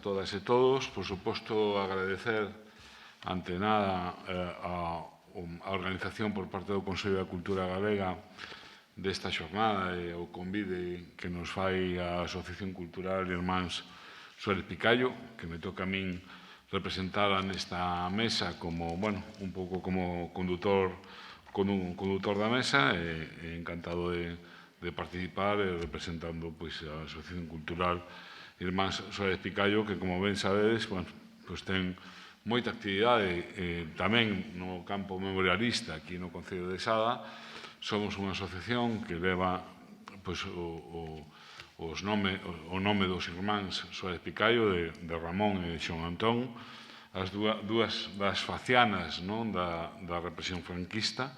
a todas e todos. Por suposto, agradecer ante nada a organización por parte do Consello da Cultura Galega desta xornada e o convide que nos fai a Asociación Cultural Irmáns Suárez Picallo, que me toca a min representada nesta mesa como, bueno, un pouco como condutor da mesa e encantado de participar representando a Asociación Cultural Irmáns Suárez Picallo, que, como ben sabedes, ten moita actividade tamén no campo memorialista aquí no Concello de Sada. Somos unha asociación que leva o nome dos irmáns Suárez Picallo, de Ramón e de Xoán Antón, as dúas das facianas da represión franquista,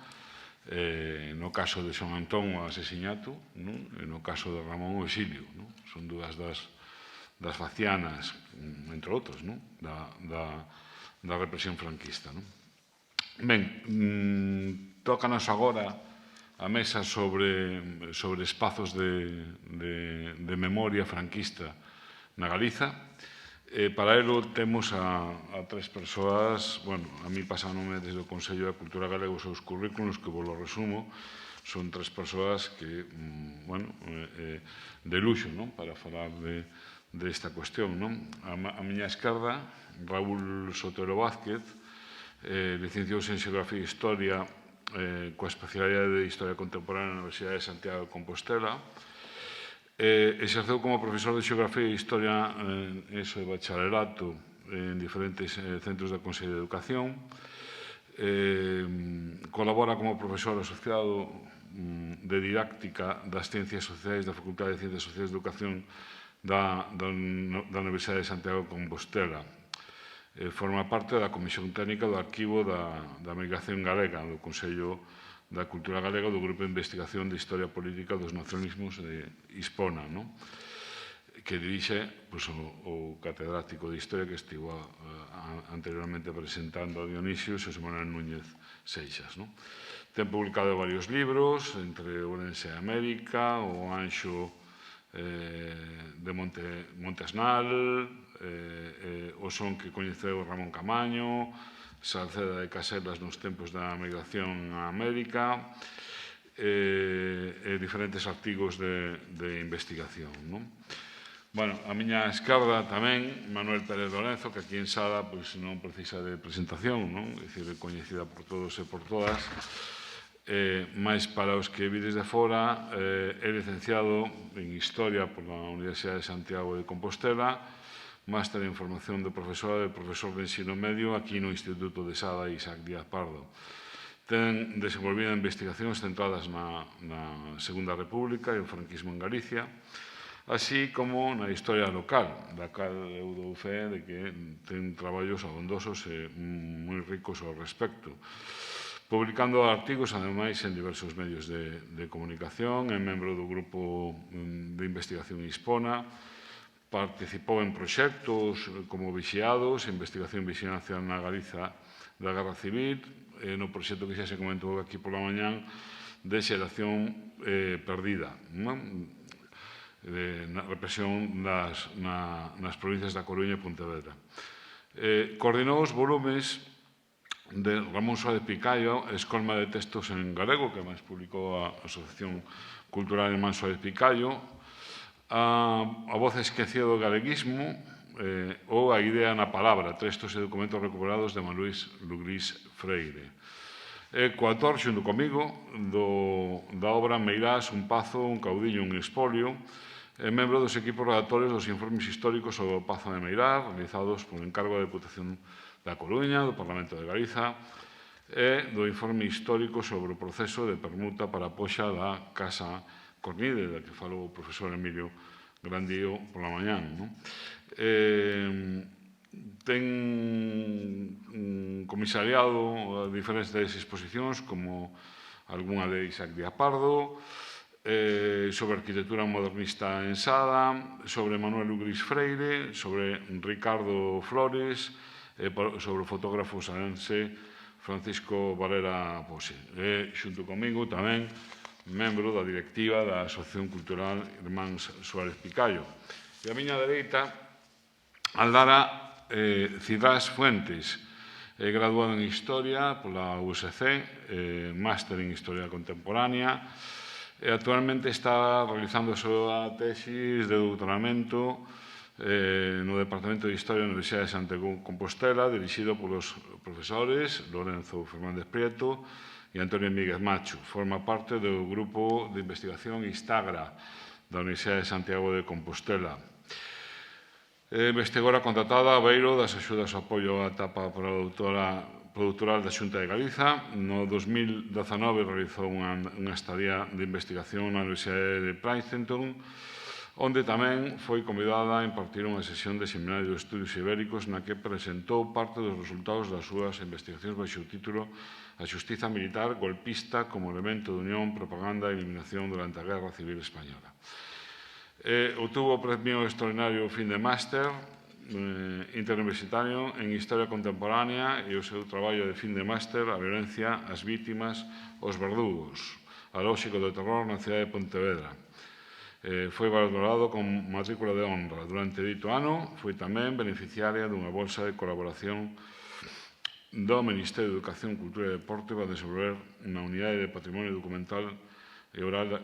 no caso de Xoán Antón o asesinato e no caso de Ramón o exilio. Son dúas das facianas, entre outros, da represión franquista. Ben, tócanos agora a mesa sobre espazos de memoria franquista na Galiza. Para ello temos a tres persoas, a mí pasáronme desde o Consello da Cultura Galega os seus currículos, que vos lo resumo. Son tres persoas que, de luxo, para falar desta cuestión. A miña esquerda, Raúl Sotero Vázquez, licenciouse en Xeografía e Historia coa especialidade de Historia Contemporánea na Universidade de Santiago de Compostela. Exerceu como profesor de Xeografía e Historia en ESO e Bacharelato en diferentes centros da Consello de Educación. Colabora como profesor asociado de Didáctica das Ciencias Sociais da Facultade de Ciencias Sociais de Educación da Universidade de Santiago de Compostela. Forma parte da Comisión Técnica do Arquivo da Migración Galega, do Consello da Cultura Galega, do Grupo de Investigación de Historia Política dos Nacionalismos de Hispona, que dirixe o catedrático de Historia que estivo anteriormente presentando a Dionisio, Xosé Manuel Núñez Seixas. Ten publicado varios libros, entre Ourense e América, O Anxo de Montesnal, O son que coñeceu Ramón Camaño, Salceda de Caselas nos tempos da migración a América, e diferentes artigos de investigación. A miña esquerda tamén, Manuel Pérez Lorenzo, que aquí en Sada non precisa de presentación, é dicir, coñecida por todos e por todas, máis para os que vides de fora, é licenciado en Historia pola Universidade de Santiago de Compostela, máster en Formación de Profesora e profesor de Ensino Medio aquí no Instituto de Sada Isaac Díaz Pardo. Ten desenvolvido investigacións centradas na Segunda República e o franquismo en Galicia, así como na historia local, da cal eu dou fe de que ten traballos abondosos e moi ricos ao respecto. Publicando artigos, ademais, en diversos medios de comunicación, é membro do Grupo de Investigación Hispona, participou en proxectos como Vixiados, Investigación e Vixilancia na Galiza da Guerra Civil, no proxecto que xa se comentou aquí pola mañán de Xeración Perdida, na represión nas provincias da Coruña e Pontevedra. Coordinou os volumes de Ramón Suárez Picallo, Escolma de Textos en Galego, que máis publicou a Asociación Cultural Irmáns Suárez Picallo, A voz esquecida do galeguismo ou A idea na palabra, textos e documentos recuperados de Manuel Lugrís Freire. É coautor, xunto comigo, da obra Meirás, un pazo, un caudiño, un expolio, é membro dos equipos redactores dos informes históricos sobre o Pazo de Meirás, realizados por encargo da Deputación da Coruña, do Parlamento de Galiza, e do informe histórico sobre o proceso de permuta para a poxa da Casa Cornide, da que falou o profesor Emilio Grandío pola mañán. Ten comisariado diferentes exposicións, como algunha de Isaac Díaz Pardo, sobre arquitectura modernista en Sada, sobre Manuel Lugrís Freire, sobre Ricardo Flores, sobre o fotógrafo salense Francisco Valera Pose. Xunto comigo tamén membro da directiva da Asociación Cultural Irmáns Suárez Picallo. E a miña dereita Aldara Cidrás Fuentes, graduado en Historia pola USC, máster en Historia Contemporánea, e actualmente está realizando a súa tesis de doutoramento no Departamento de Historia da Universidade de Santiago de Compostela, dirixido polos profesores Lorenzo Fernández Prieto e Antonio Míguez Macho. Forma parte do grupo de investigación Istagra da Universidade de Santiago de Compostela. Investigora contratada a beiro das axudas ao apoio á etapa produtoral da Xunta de Galiza. No 2019 realizou unha estadía de investigación na Universidade de Princeton, onde tamén foi convidada a impartir unha sesión de Seminario de Estudios Ibéricos na que presentou parte dos resultados das súas investigacións baixo o título A xustiza militar golpista como elemento de unión, propaganda e eliminación durante a Guerra Civil Española. Obtuvo o premio extraordinario fin de máster interuniversitario en Historia Contemporánea e o seu traballo de fin de máster A violencia, as vítimas, os verdugos, a lóxico do terror na cidade de Pontevedra. Foi valorado con matrícula de honra. Durante dito ano, foi tamén beneficiaria dunha bolsa de colaboración do Ministerio de Educación, Cultura e Deporte para desenvolver unha unidade de patrimonio documental e oral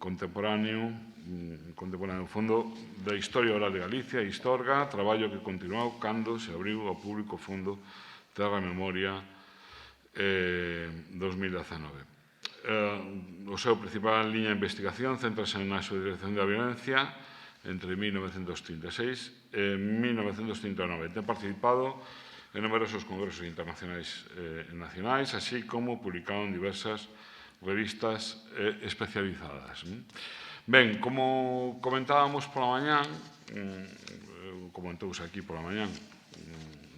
contemporáneo, no Fondo da Historia Oral de Galicia, Historga, traballo que continuou cando se abriu ao público Fondo Terra e Memoria 2019. O seu principal liña de investigación centrase na subdirección da violencia entre 1936 e 1939. Ten participado en numerosos congresos internacionais e nacionais, así como publicado en diversas revistas especializadas. Ben, como comentábamos pola mañán, comentouse aquí pola mañán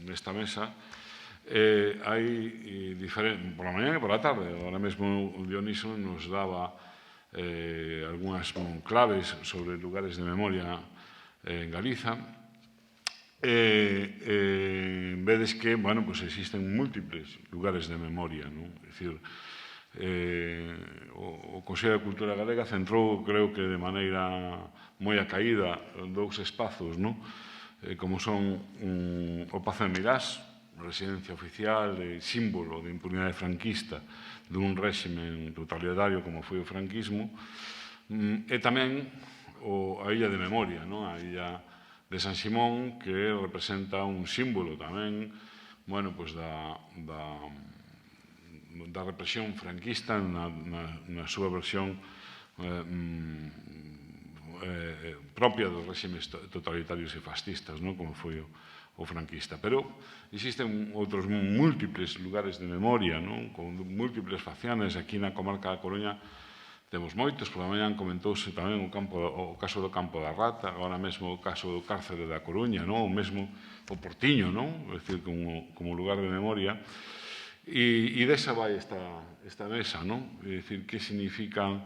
nesta mesa, hai diferentes, pola mañán e pola tarde, agora mesmo o Dioniso nos daba algunhas claves sobre lugares de memoria en Galiza, vedes que, bueno, pues existen múltiples lugares de memoria, non? É dicir, o Consello de Cultura Galega centrou, creo que de maneira moi acaída, dous espazos, non? Como son o Pazo de Mirás, residencia oficial e símbolo de impunidade franquista dun réxime totalitario como foi o franquismo, e tamén a Illa de Memoria, non? A Illa de San Simón, que representa un símbolo tamén, bueno, pues da represión franquista na súa versión propia dos réximes totalitarios e fascistas, como foi o franquista. Pero existen outros múltiples lugares de memoria, con múltiples facianes. Aquí na comarca da Coruña temos moitos. Pola mañán comentouse tamén o caso do Campo da Rata, agora mesmo o caso do cárcere da Coruña, o mesmo o Portiño, é dicir, como lugar de memoria. E desa vai esta mesa, é dicir, que significan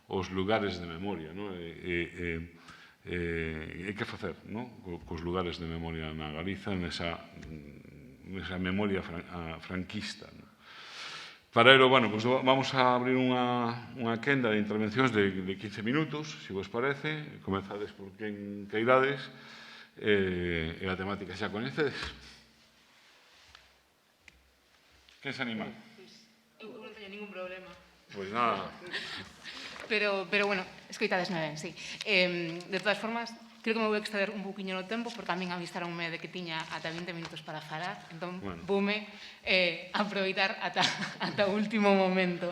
os lugares de memoria, e que facer cos lugares de memoria na Galiza, nesa memoria franquista. Para ello, bueno, pues vamos a abrir unha quenda de intervencións de 15 minutos, se vos parece. Comezades por quen queirades, e a temática xa coñecedes. Quen se anima? Eu non teño ningún problema. Pois nada. Pero bueno, escoitadesme ben, sí. De todas formas, creo que me vou exceder un pouquiño no tempo, porque a min avistaronme de que tiña ata 20 minutos para falar, entón voume aproveitar ata o último momento.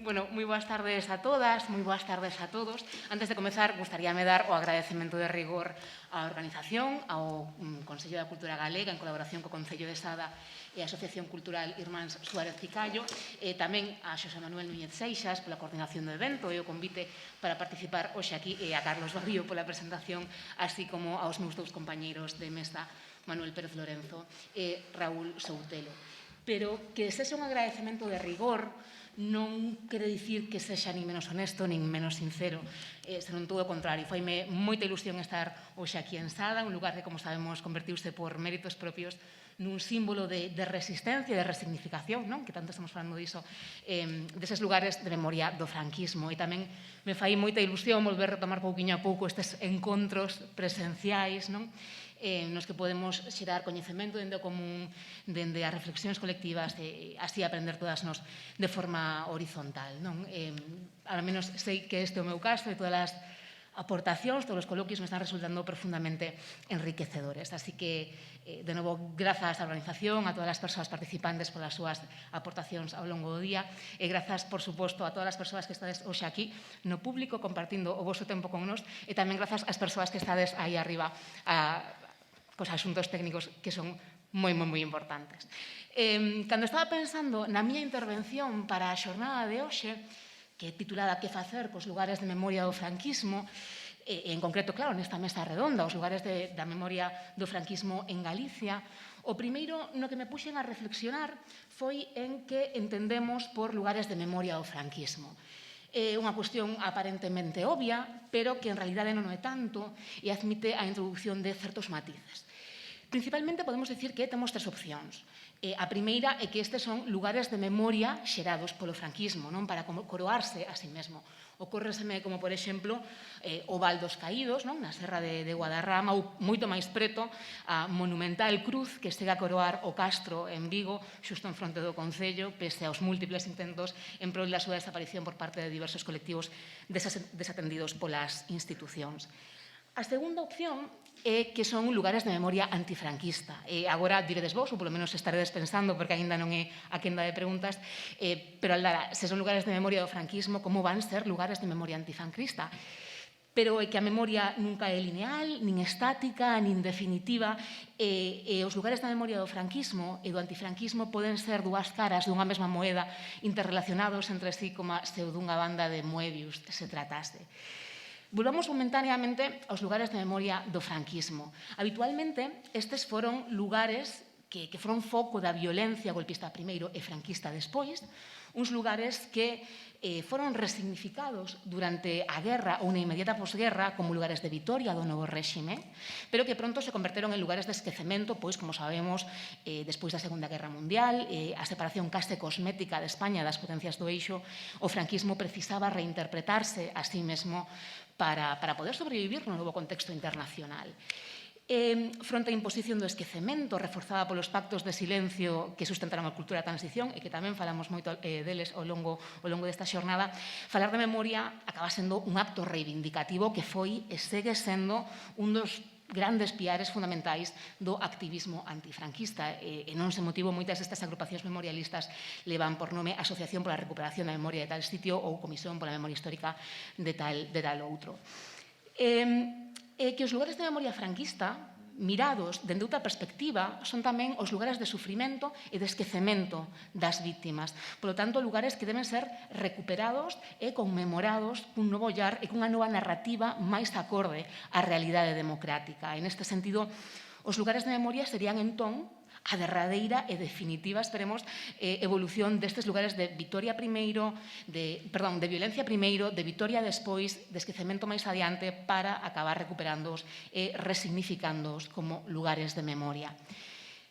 Bueno, moi boas tardes a todas, moi boas tardes a todos. Antes de comezar, gustaríame dar o agradecemento de rigor á organización, ao Consello da Cultura Galega, en colaboración co Concello de Sada e a Asociación Cultural Irmáns Suárez Picallo, e tamén a Xosé Manuel Núñez Seixas pola coordinación do evento e o convite para participar hoxe aquí, e a Carlos Babío pola presentación, así como aos meus dous compañeiros de mesa, Manuel Pérez Lorenzo e Raúl Soutelo. Pero que sexa un agradecemento de rigor non quere dicir que sexa nin menos honesto nin menos sincero. senón todo o contrario. Faime moita ilusión estar hoxe aquí en Sada, un lugar que, como sabemos, convertiuse por méritos propios nun símbolo de resistencia e de resignificación, non? Que tanto estamos falando diso, deses lugares de memoria do franquismo. E tamén me fai moita ilusión volver a retomar pouquiño a pouco estes encontros presenciais, non? Nos que podemos xerar coñecemento dende o común, dende as reflexións colectivas e así aprender todas nos de forma horizontal, non? Ao menos sei que este é o meu caso e todas as aportacións, todos os coloquios me están resultando profundamente enriquecedores. Así que, de novo, grazas á organización, a todas as persoas participantes polas súas aportacións ao longo do día e grazas, por suposto, a todas as persoas que estades hoxe aquí no público compartindo o vosso tempo con nos e tamén grazas ás persoas que estades aí arriba cos asuntos técnicos que son moi importantes. Cando estaba pensando na miña intervención para a xornada de hoxe, que é titulada Que facer cos lugares de memoria do franquismo, en concreto, claro, nesta mesa redonda, os lugares da memoria do franquismo en Galicia, o primeiro no que me puxen a reflexionar foi en que entendemos por lugares de memoria do franquismo. É unha cuestión aparentemente obvia, pero que en realidade non é tanto e admite a introducción de certos matices. Principalmente podemos dicir que temos tres opcións. A primeira é que estes son lugares de memoria xerados polo franquismo, non para coroarse a sí mesmo. Ocórreseme como, por exemplo, o Val dos Caídos, non? Na Serra de Guadarrama, ou moito máis preto, a monumental cruz que chega a coroar o Castro en Vigo, xusto en fronte do Concello, pese aos múltiples intentos en prol da súa desaparición por parte de diversos colectivos desatendidos polas institucións. A segunda opción é que son lugares de memoria antifranquista. Agora diredes vos, ou polo menos estaredes pensando, porque aínda non é a quenda de preguntas, pero Aldara, se son lugares de memoria do franquismo, como van ser lugares de memoria antifranquista? Pero é que a memoria nunca é lineal, nin estática, nin definitiva, e os lugares da memoria do franquismo e do antifranquismo poden ser dúas caras dunha mesma moeda interrelacionados entre sí como se dunha banda de Moebius se tratase. Volvamos momentaneamente aos lugares de memoria do franquismo. Habitualmente, estes foron lugares que foron foco da violencia golpista primeiro e franquista despois, uns lugares que foron resignificados durante a guerra ou na inmediata posguerra como lugares de vitoria do novo réxime, pero que pronto se converteron en lugares de esquecemento, pois, como sabemos, despois da Segunda Guerra Mundial, a separación case cosmética de España das potencias do eixo, o franquismo precisaba reinterpretarse a sí mesmo para poder sobrevivir no novo contexto internacional. Fronte á imposición do esquecemento reforzada polos pactos de silencio que sustentaron a cultura da transición e que tamén falamos moito deles ao longo desta xornada, falar de memoria acaba sendo un acto reivindicativo que foi e segue sendo un dos grandes piares fundamentais do activismo antifranquista e non se motivo moitas destas agrupacións memorialistas levan por nome Asociación pola Recuperación da Memoria de tal sitio ou Comisión pola Memoria Histórica de tal outro. Que os lugares de memoria franquista mirados dende outra perspectiva son tamén os lugares de sufrimento e de esquecemento das vítimas. Por lo tanto, lugares que deben ser recuperados e conmemorados cun novo ollar e cunha nova narrativa máis acorde á realidade democrática. En este sentido, os lugares de memoria serían entón a derradeira e definitiva, esperemos, evolución destes lugares de violencia primeiro, de vitoria despois, de esquecemento máis adiante, para acabar recuperándoos e resignificándoos como lugares de memoria.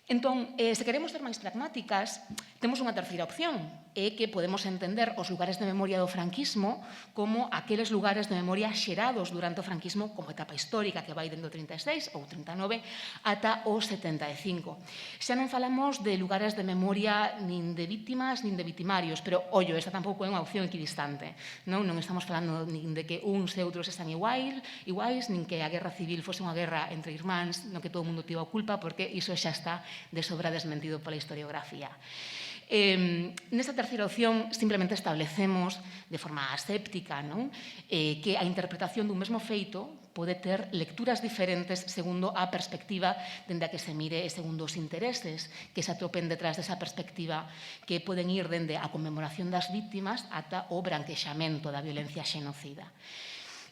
Entón, se queremos ser máis pragmáticas, temos unha terceira opción, é que podemos entender os lugares de memoria do franquismo como aqueles lugares de memoria xerados durante o franquismo como etapa histórica que vai dende o 36 ou 39 ata o 75. Xa non falamos de lugares de memoria nin de vítimas nin de victimarios, pero, ollo, esta tampouco é unha opción equidistante. Non estamos falando nin de que uns e outros están iguais, nin que a guerra civil fose unha guerra entre irmáns, no que todo o mundo tivo a culpa, porque iso xa está de sobra desmentido pola historiografía. Nesta terceira opción simplemente establecemos de forma aséptica que a interpretación dun mesmo feito pode ter lecturas diferentes segundo a perspectiva dende a que se mire e segundo os intereses que se atopen detrás desa perspectiva que poden ir dende a conmemoración das vítimas ata o branquexamento da violencia xenocida.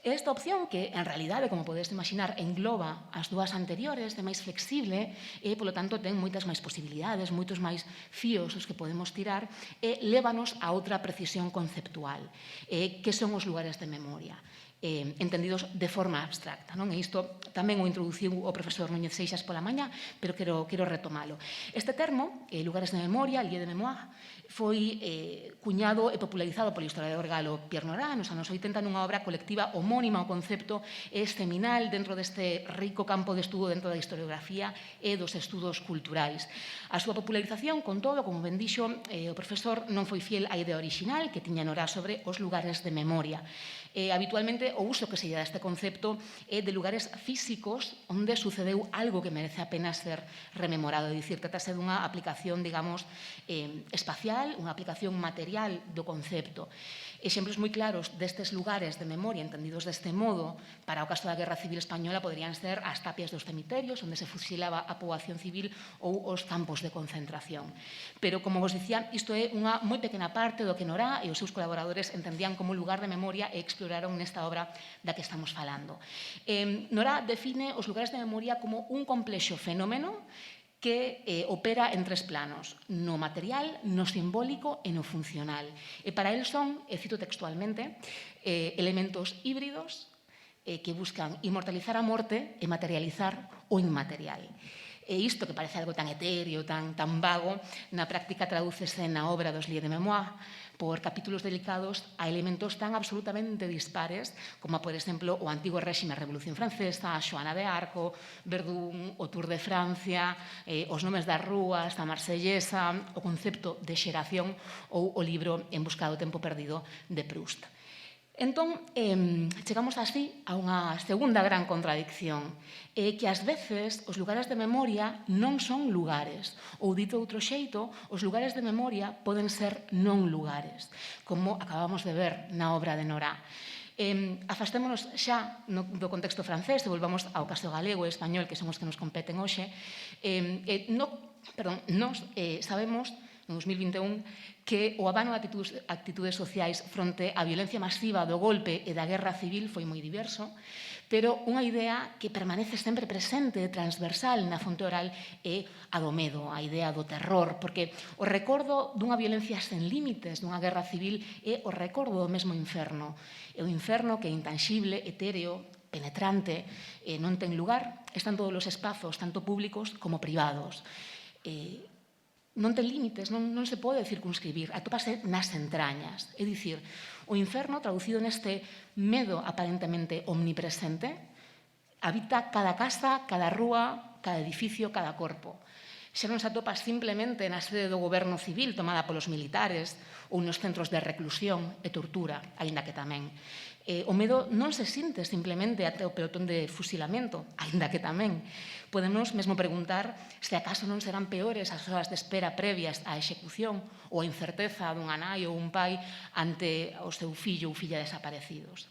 Esta opción, que en realidade, como podedes imaginar, engloba as dúas anteriores, de máis flexible, e, polo tanto, ten moitas máis posibilidades, moitos máis fíos os que podemos tirar, e lévanos a outra precisión conceptual, que son os lugares de memoria. entendidos de forma abstracta. E isto tamén o introduciu o profesor Núñez Seixas pola mañá, pero quero retomalo. Este termo, lugares de memoria, lieu de mémoire, foi cuñado e popularizado polo historiador galo Pierre Nora nos anos 80 nunha obra colectiva homónima ao concepto seminal dentro deste rico campo de estudo dentro da historiografía e dos estudos culturais. A súa popularización, con todo, como ben dixo, o profesor non foi fiel á idea orixinal que tiña Nora sobre os lugares de memoria. Habitualmente, o uso que se lle dá este concepto é de lugares físicos onde sucedeu algo que merece a pena ser rememorado. É dicir, tratase dunha aplicación, digamos, espacial, unha aplicación material do concepto. Exemplos moi claros destes lugares de memoria entendidos deste modo para o caso da Guerra Civil Española poderían ser as tapias dos cemiterios onde se fusilaba a poboación civil ou os campos de concentración. Pero, como vos dicía, isto é unha moi pequena parte do que Nora e os seus colaboradores entendían como lugar de memoria e exploraron nesta obra da que estamos falando. Nora define os lugares de memoria como un complexo fenómeno que opera en tres planos, no material, no simbólico e no funcional. E para el son, e cito textualmente, elementos híbridos que buscan inmortalizar a morte e materializar o inmaterial. E isto, que parece algo tan etéreo, tan vago, na práctica tradúcese na obra dos Lieu de Mémoire por capítulos dedicados a elementos tan absolutamente dispares como, por exemplo, o antigo réxime, a Revolución Francesa, a Xoana de Arco, Verdún, o Tour de Francia, os nomes das rúas, a Marsellesa, o concepto de xeración ou o libro En busca do tempo perdido de Proust. Entón, chegamos así a unha segunda gran contradicción, que ás veces os lugares de memoria non son lugares, ou dito outro xeito, os lugares de memoria poden ser non lugares, como acabamos de ver na obra de Nora. Afastémonos xa do contexto francés e volvamos ao caso galego e español, que son os que nos competen hoxe. Nos sabemos, en 2021, que o abano de actitudes sociais fronte á violencia masiva do golpe e da guerra civil foi moi diverso, pero unha idea que permanece sempre presente, transversal na fonte oral, é a do medo, a idea do terror, porque o recordo dunha violencia sen límites, dunha guerra civil, é o recordo do mesmo inferno. É o inferno que é intanxible, etéreo, penetrante, non ten lugar, están todos os espazos, tanto públicos como privados. Non ten límites, non se pode circunscribir, atópase nas entrañas. É dicir, o inferno, traducido neste medo aparentemente omnipresente, habita cada casa, cada rúa, cada edificio, cada corpo. Xa non se atopa simplemente na sede do goberno civil tomada polos militares ou nos centros de reclusión e tortura, aínda que tamén. O medo non se sinte simplemente ante o pelotón de fusilamento, aínda que tamén. Podemos mesmo preguntar se acaso non serán peores as horas de espera previas á execución ou a incerteza dunha nai ou un pai ante o seu fillo ou filla desaparecidos.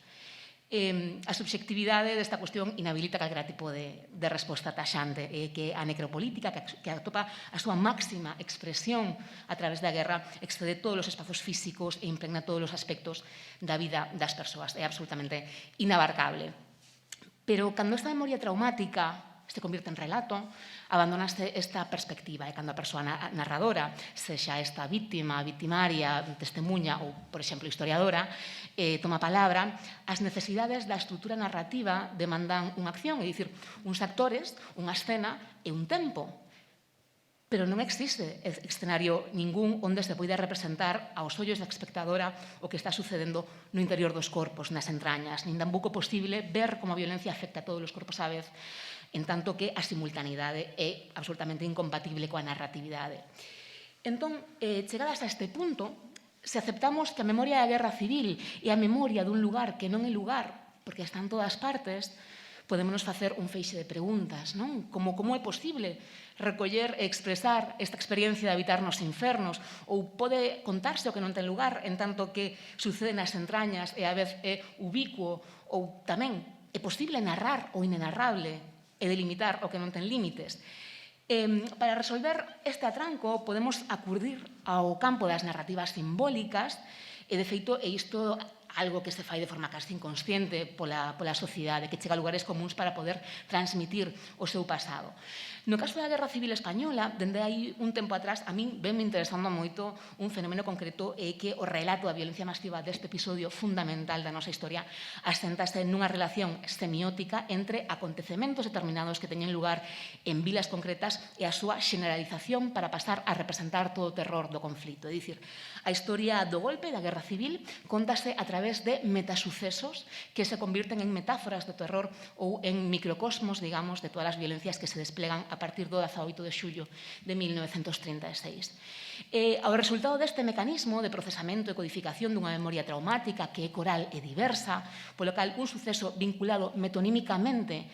A subxectividade desta cuestión inhabilita calquera tipo de resposta taxante, que a necropolítica, que atopa a súa máxima expresión a través da guerra, excede todos os espazos físicos e impregna todos os aspectos da vida das persoas. É absolutamente inabarcable. Pero cando esta memoria traumática se convirte en relato, abandonase esta perspectiva, e cando a persoa narradora, sexa esta víctima, victimaria, testemunha ou, por exemplo, historiadora, toma a palabra, as necesidades da estrutura narrativa demandan unha acción, é dicir, uns actores, unha escena e un tempo. Pero non existe escenario ningún onde se poida representar aos ollos da espectadora o que está sucedendo no interior dos corpos, nas entrañas, nin tampouco posible ver como a violencia afecta a todos os corpos á vez, en tanto que a simultaneidade é absolutamente incompatible coa narratividade. Entón, chegadas a este punto, se aceptamos que a memoria da guerra civil é a memoria dun lugar que non é lugar, porque está en todas partes, podémonos facer un feixe de preguntas, non? Como é posible recoller e expresar esta experiencia de habitar nos infernos? Ou pode contarse o que non ten lugar, en tanto que sucede nas entrañas e a vez é ubicuo? Ou tamén é posible narrar o inenarrable e delimitar o que non ten límites? Para resolver este atranco podemos acudir ao campo das narrativas simbólicas e, de feito, isto algo que se fai de forma casi inconsciente pola sociedade, que chega a lugares comuns para poder transmitir o seu pasado. No caso da Guerra Civil Española, dende aí un tempo atrás, a min venme interesando moito un fenómeno concreto que o relato da violencia masiva deste episodio fundamental da nosa historia asentase nunha relación semiótica entre acontecementos determinados que teñen lugar en vilas concretas e a súa generalización para pasar a representar todo o terror do conflito. É dicir, a historia do golpe da Guerra Civil contase a través de metasucesos que se convirten en metáforas do terror ou en microcosmos, digamos, de todas as violencias que se desplegan a partir do 18 de xullo de 1936. Ao resultado deste mecanismo de procesamento e codificación dunha memoria traumática que é coral e diversa, polo cal un suceso vinculado metonímicamente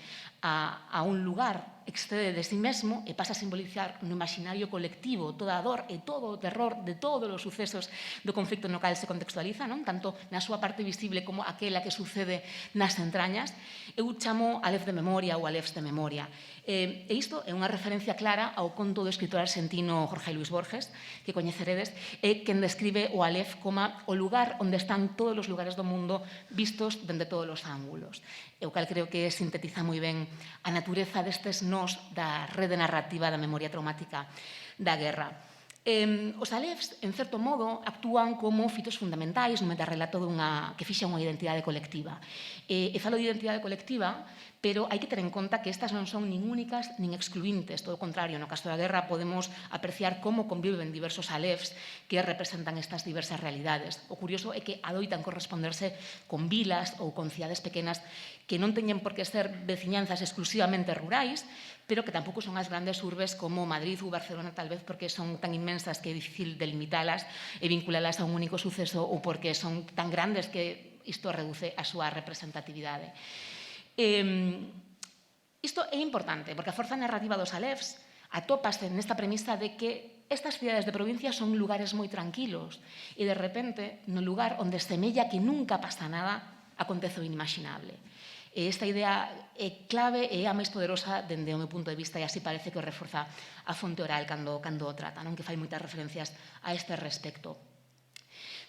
a un lugar excede de sí mesmo e pasa a simbolizar no imaginario colectivo toda a dor e todo o terror de todos os sucesos do conflicto no cal se contextualiza, non? Tanto na súa parte visible como aquela que sucede nas entrañas. Eu chamo Aleph de memoria ou Alephs de memoria. E isto é unha referencia clara ao conto do escritor argentino Jorge Luis Borges, que coñeceredes, e quen describe o Aleph como o lugar onde están todos os lugares do mundo vistos dende todos os ángulos. E o cal creo que sintetiza moi ben a natureza destes nós da rede narrativa da memoria traumática da guerra. Os Alephs, en certo modo, actúan como fitos fundamentais no metarrelato que fixa unha identidade colectiva. E falo de identidade colectiva, pero hai que ter en conta que estas non son nin únicas nin excluintes. Todo o contrario, no caso da guerra podemos apreciar como conviven diversos Alephs que representan estas diversas realidades. O curioso é que adoitan corresponderse con vilas ou con cidades pequenas que non teñen por que ser veciñanzas exclusivamente rurais, pero que tampouco son as grandes urbes como Madrid ou Barcelona, tal vez porque son tan inmensas que é difícil delimitalas e vinculalas a un único suceso ou porque son tan grandes que isto reduce a súa representatividade. Isto é importante, porque a forza narrativa dos Alephs atópase nesta premisa de que estas cidades de provincia son lugares moi tranquilos e, de repente, no lugar onde semella que nunca pasa nada, acontece o inimaginable. E esta idea é clave e é a máis poderosa dende o meu punto de vista e así parece que o reforza a fonte oral cando o trata, non? Que fai moitas referencias a este respecto.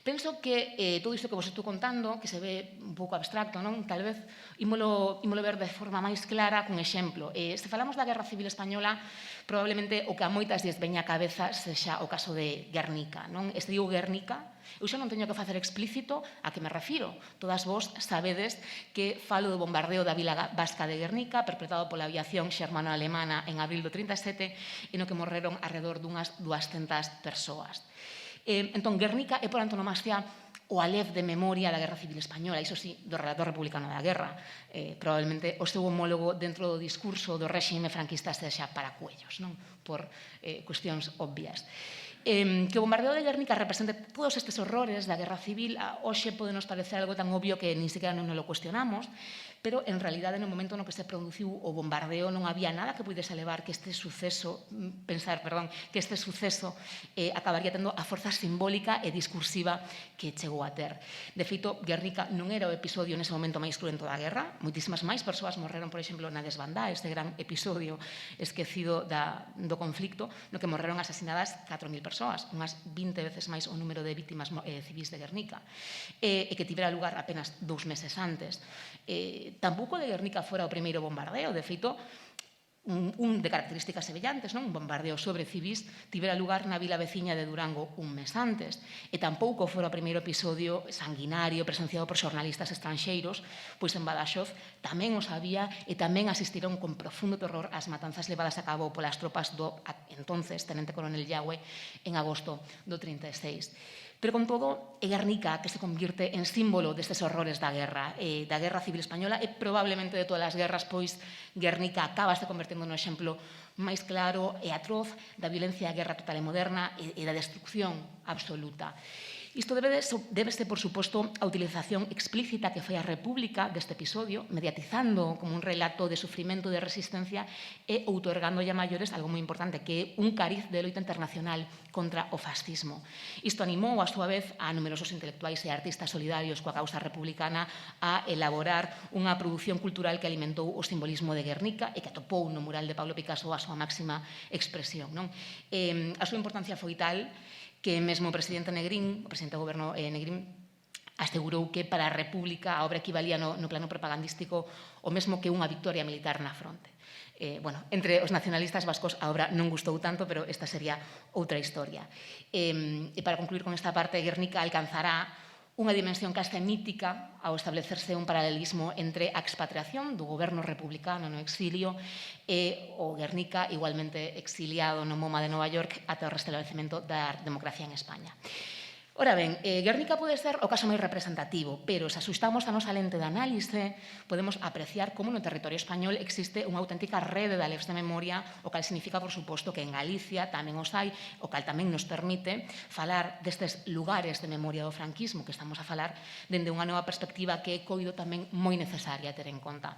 Penso que todo isto que vos estou contando, que se ve un pouco abstracto, non? Tal vez ímolo ver de forma máis clara cun exemplo. Se falamos da Guerra Civil Española, probablemente o que a moitas lles veña a cabeza sexa o caso de Guernica, non? Este digo Guernica, eu xa non teño que facer explícito a que me refiro. Todas vos sabedes que falo do bombardeo da vila vasca de Guernica, perpetrado pola aviación xermano-alemana en abril do 37, e no que morreron alrededor dunhas 200 persoas. Entón, Guernica é por antonomasia o Aleph de memoria da Guerra Civil Española, iso sí, do relator republicano da guerra. Probablemente o seu homólogo dentro do discurso do réxime franquista sexa Paracuellos, non? Por cuestións obvias. Que o bombardeo de Guernica represente todos estes horrores da Guerra Civil, hoxe pode nos parecer algo tan obvio que nin sequera non lo cuestionamos, pero en realidade no momento no que se produciu o bombardeo non había nada que pudese levar que este suceso acabaría tendo a forza simbólica e discursiva que chegou a ter. De feito, Guernica non era o episodio nese momento máis cruento da guerra, moitísimas máis persoas morreron, por exemplo, na desbandá, este gran episodio esquecido do conflicto, no que morreron asasinadas 4.000 persoas, unhas 20 veces máis o número de vítimas civis de Guernica, e que tivera lugar apenas 2 meses antes. Tampouco de Guernica fora o primeiro bombardeo, de feito, un de características semellantes, non? Un bombardeo sobre civis tivera lugar na vila veciña de Durango un mes antes, e tampouco fora o primeiro episodio sanguinario presenciado por xornalistas estranxeiros, pois en Badaxoz tamén os había e tamén asistiron con profundo terror ás matanzas levadas a cabo polas tropas do entonces tenente coronel Yagüe en agosto do 36. Pero, con todo, é Guernica que se convirte en símbolo destes horrores da Guerra Civil Española e probablemente de todas as guerras, pois Guernica acaba se convertendo no exemplo máis claro e atroz da violencia da guerra total e moderna e da destrucción absoluta. Isto débese, por suposto, a utilización explícita que foi a República deste episodio, mediatizando como un relato de sufrimento e de resistencia e outorgándolle a maiores algo moi importante, que é un cariz de loita internacional contra o fascismo. Isto animou, a súa vez, a numerosos intelectuais e artistas solidarios coa causa republicana a elaborar unha produción cultural que alimentou o simbolismo de Guernica e que atopou no mural de Pablo Picasso a súa máxima expresión. A súa importancia foi tal que mesmo o presidente Negrín, o presidente do goberno Negrín, asegurou que para a República a obra equivalía no plano propagandístico o mesmo que unha victoria militar na fronte. Entre os nacionalistas vascos a obra non gustou tanto, pero esta sería outra historia. E para concluir con esta parte, Guernica alcanzará unha dimensión case mítica ao establecerse un paralelismo entre a expatriación do goberno republicano no exilio e o Guernica igualmente exiliado no MoMA de Nova York ata o restablecemento da democracia en España. Ora ben, Guernica pode ser o caso máis representativo, pero se asustamos a nosa lente de análise, podemos apreciar como no territorio español existe unha auténtica rede de alefs de memoria, o cal significa, por suposto, que en Galicia tamén os hai, o cal tamén nos permite falar destes lugares de memoria do franquismo que estamos a falar dende unha nova perspectiva que é coido tamén moi necesaria ter en conta.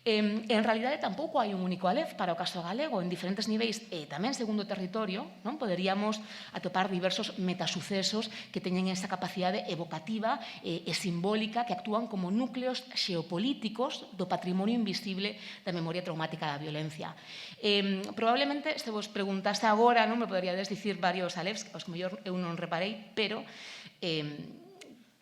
En realidade, tampouco hai un único alef para o caso galego. En diferentes niveis e tamén segundo o territorio poderíamos atopar diversos metasucesos que teñen esa capacidade evocativa e simbólica que actúan como núcleos xeopolíticos do patrimonio invisible da memoria traumática da violencia. Probablemente, se vos preguntase agora, me poderíades dicir varios alefs, os que mellor eu non reparei, pero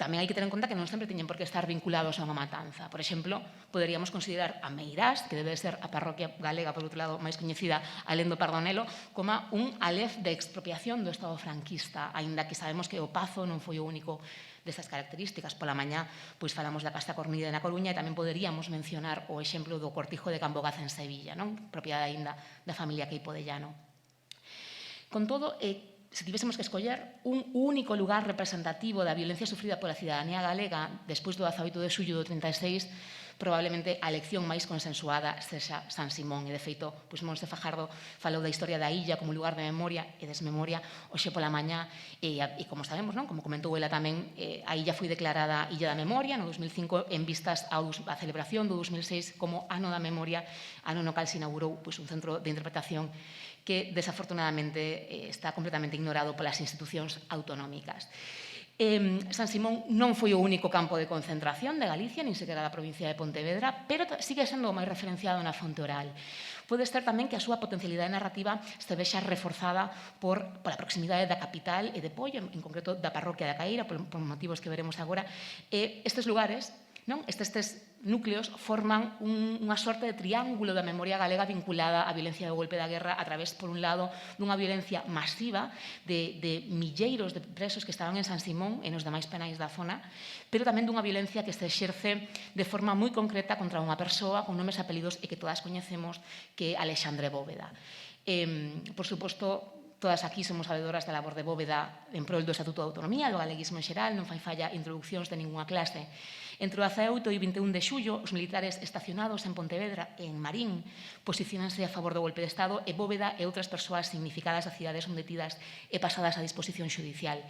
tamén hai que ter en conta que non sempre teñen por que estar vinculados a unha matanza. Por exemplo, poderíamos considerar a Meirás, que debe ser a parroquia galega, por outro lado, máis coñecida, alén do Pardonelo, como un alef de expropiación do Estado franquista, aínda que sabemos que o Pazo non foi o único destas características. Pola mañá, pois falamos da Casta Cornide na Coruña e tamén poderíamos mencionar o exemplo do Cortijo de Cambogaz en Sevilla, propiedade aínda da familia Queipo de Llano. Con todo, se tivésemos que escoller un único lugar representativo da violencia sufrida pola cidadanía galega despois do 18 de xullo do 36, probablemente a elección máis consensuada sexa San Simón. E, de feito, Monse Fajardo falou da historia da illa como lugar de memoria e desmemoria hoxe pola mañá. E como sabemos, como comentou ela tamén, a illa foi declarada Illa da Memoria no 2005 en vistas á celebración do 2006 como Ano da Memoria, ano no cal se inaugurou un centro de interpretación que desafortunadamente está completamente ignorado polas institucións autonómicas. San Simón non foi o único campo de concentración de Galicia, nin sequera da provincia de Pontevedra, pero sigue sendo o máis referenciado na fonte oral. Pode ser tamén que a súa potencialidade narrativa se vexa reforzada pola proximidade da capital e de Pollo, en concreto da parroquia da Caíra, por motivos que veremos agora. Estes lugares, estes núcleos forman unha sorte de triángulo da memoria galega vinculada á violencia do golpe da guerra a través, por un lado, dunha violencia masiva de milleiros de presos que estaban en San Simón e nos demais penais da zona, pero tamén dunha violencia que se exerce de forma moi concreta contra unha persoa con nomes e apelidos e que todas coñecemos, que é Alexandre Bóveda. Por suposto, todas aquí somos sabedoras da labor de Bóveda en prol do Estatuto de Autonomía, do galeguismo en xeral, non fai falla introduccións de ningunha clase. Entre o 18 e 21 de xullo, os militares estacionados en Pontevedra e en Marín posicionanse a favor do golpe de Estado e Bóveda e outras persoas significadas da cidade son detidas e pasadas a disposición xudicial.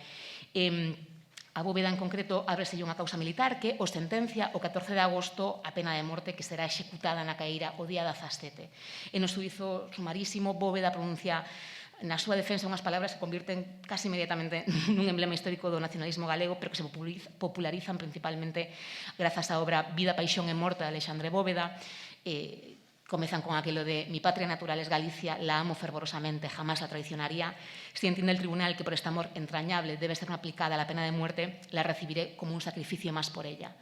A Bóveda, en concreto, ábreselle unha causa militar que o sentencia o 14 de agosto a pena de morte que será executada na Caíra o día 17. E no xuízo sumarísimo, Bóveda pronuncia na súa defensa unhas palabras que convirten casi inmediatamente nun emblema histórico do nacionalismo galego, pero que se popularizan principalmente grazas á obra Vida, Paixón e Morte de Alexandre Bóveda. Comezan con aquilo de «Mi patria natural es Galicia, la amo fervorosamente, jamás la traicionaría. Si entiende el tribunal que por este amor entrañable debe ser aplicada la pena de muerte, la recibiré como un sacrificio más por ella».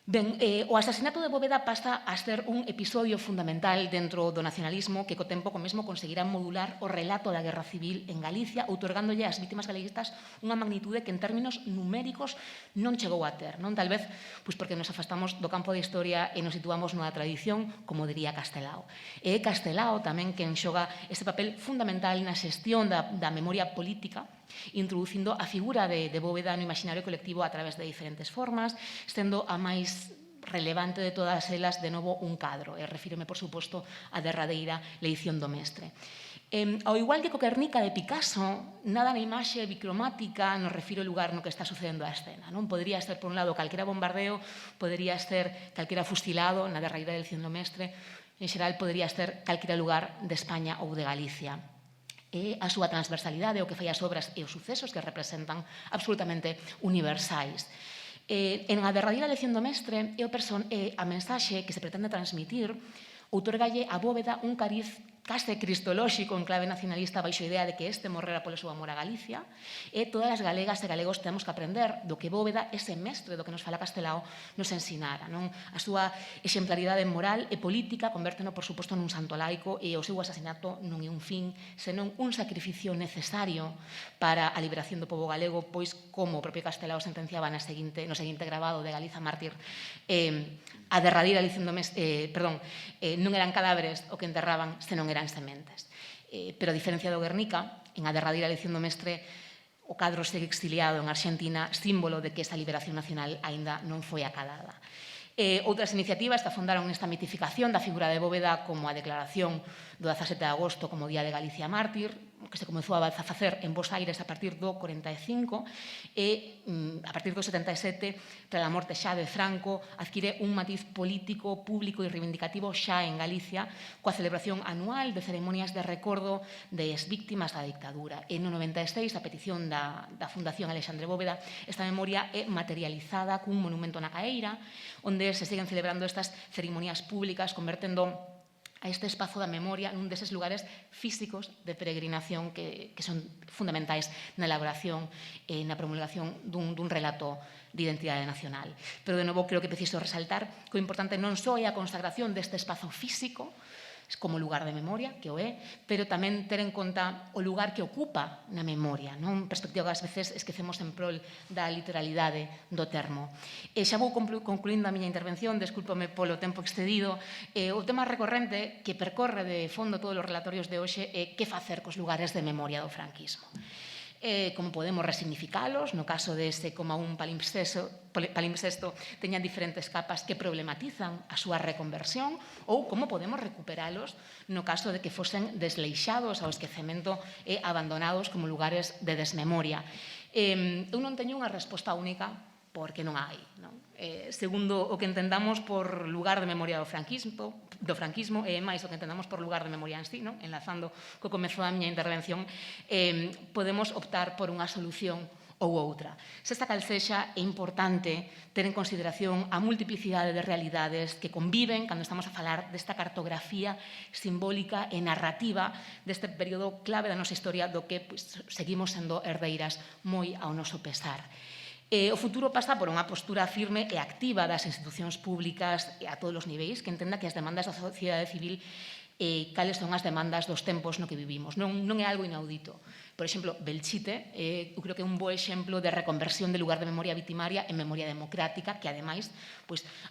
Ben, o asasinato de Bóveda pasa a ser un episodio fundamental dentro do nacionalismo que co tempo mesmo conseguirá modular o relato da guerra civil en Galicia, outorgándolle ás vítimas galeguistas unha magnitude que en términos numéricos non chegou a ter. Tal vez porque nos afastamos do campo da historia e nos situamos nunha tradición, como diría Castelao. E é Castelao tamén quen xoga ese papel fundamental na xestión da memoria política, introducindo a figura de Bóveda no imaginario colectivo a través de diferentes formas, sendo a máis relevante de todas elas, de novo, un cadro. E refírome, por suposto, á derradeira leición do mestre. Ao igual que co Guernica de Picasso, nada na imaxe bicromática nos refiro ao lugar no que está sucedendo a escena. Podría ser, por un lado, calquera bombardeo, podería ser calquera fustilado na derradeira leición do mestre, en xeral, podería ser calquera lugar de España ou de Galicia. E a súa transversalidade, o que fai as obras e os sucesos que representan absolutamente universais. En a derradeira lección do mestre é a mensaxe que se pretende transmitir outorgalle a Bóveda un cariz case cristolóxico en clave nacionalista baixo a idea de que este morrera polo seu amor a Galicia, e todas as galegas e galegos temos que aprender do que Bóveda, ese mestre do que nos fala Castelao, nos ensinara. A súa exemplaridade moral e política convérteno, por suposto, nun santo laico, e o seu asasinato non é un fin, senón un sacrificio necesario para a liberación do pobo galego, pois, como o propio Castelao sentenciaba no seguinte grabado de Galiza Mártir, a derradira dicindo, non eran cadáveres o que enterraban, senón eran sementes. Pero a diferencia do Guernica, en a derradira lección do mestre, o cadro segue exiliado en Argentina, símbolo de que esa liberación nacional aínda non foi acadada. Outras iniciativas que afondaron nesta mitificación da figura de Bóveda, como a declaración do 17 de agosto como Día de Galicia Mártir, que se comezou a facer en Bos Aires a partir do 45 e a partir do 77, tras a morte xa de Franco, adquire un matiz político, público e reivindicativo xa en Galicia, coa celebración anual de ceremonias de recordo das víctimas da dictadura. E no 96, a petición da Fundación Alexandre Bóveda, esta memoria é materializada cun monumento na Caeira, onde se siguen celebrando estas cerimonias públicas, convertendo a este espazo da memoria nun deses lugares físicos de peregrinación que son fundamentais na elaboración e na promulgación dun relato de identidade nacional. Pero, de novo, creo que é preciso resaltar que o importante non só é a consagración deste espazo físico como lugar de memoria, que o é, pero tamén ter en conta o lugar que ocupa na memoria, non? Perspectiva que ás veces esquecemos en prol da literalidade do termo. E xa vou concluindo a miña intervención, descúlpame polo tempo excedido. O tema recorrente que percorre de fondo todos os relatorios de hoxe é que facer cos lugares de memoria do franquismo. Como podemos resignificalos, no caso deste como un palimpsesto teñan diferentes capas que problematizan a súa reconversión, ou como podemos recuperalos no caso de que fosen desleixados ao esquecemento e abandonados como lugares de desmemoria. Eu non teño unha resposta única porque non hai. Segundo o que entendamos por lugar de memoria do franquismo e máis o que entendamos por lugar de memoria en sí, enlazando co comezo da miña intervención, podemos optar por unha solución ou outra. Se esta calcexa é importante ter en consideración a multiplicidade de realidades que conviven cando estamos a falar desta cartografía simbólica e narrativa deste período clave da nosa historia do que seguimos sendo herdeiras moi ao noso pesar. O futuro pasa por unha postura firme e activa das institucións públicas a todos os niveis, que entenda que as demandas da sociedade civil cales son as demandas dos tempos no que vivimos. Non é algo inaudito. Por exemplo, Belchite, eu creo que é un bo exemplo de reconversión de lugar de memoria victimaria en memoria democrática, que ademais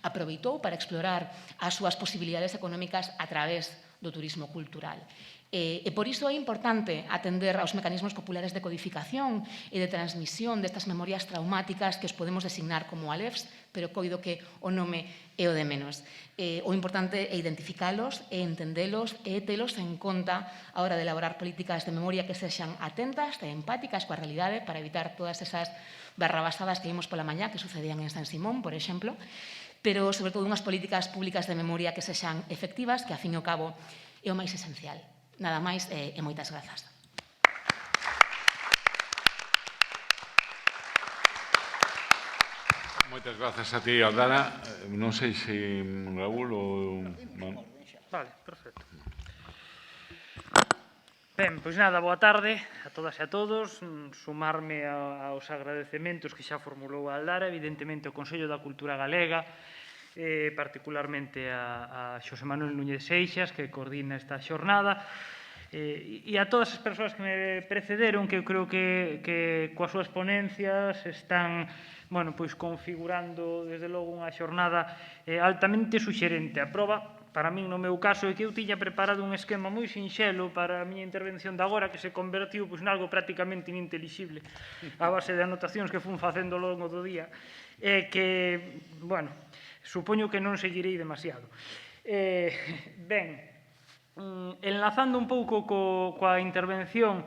aproveitou para explorar as súas posibilidades económicas a través do turismo cultural. E por iso é importante atender aos mecanismos populares de codificación e de transmisión destas memorias traumáticas que os podemos designar como ALEFs, pero coido que o nome é o de menos. O importante é identificalos e entendelos e telos en conta a hora de elaborar políticas de memoria que sexan atentas e empáticas coa realidade para evitar todas esas barrabasadas que vimos pola mañá que sucedían en San Simón, por exemplo, pero sobre todo unhas políticas públicas de memoria que sexan efectivas, que a fin e ao cabo é o máis esencial. Nada máis e moitas grazas. Moitas grazas a ti, Aldana. Non sei se Raúl ou... Vale, perfecto. Ben, pois nada, boa tarde a todas e a todos. Sumarme aos agradecementos que xa formulou a Aldara, evidentemente ao Consello da Cultura Galega, particularmente a Xosé Manuel Núñez Seixas, que coordina esta xornada, e a todas as persoas que me precederon, que eu creo que coas súas ponencias están configurando, desde logo, unha xornada altamente suxerente. A proba, para min, no meu caso, é que eu tiña preparado un esquema moi sinxelo para a miña intervención de agora, que se convertiu nalgo prácticamente inintelixible a base de anotacións que fun facendo ao longo do día, que, supoño que non seguirei demasiado. Ben, enlazando un pouco coa intervención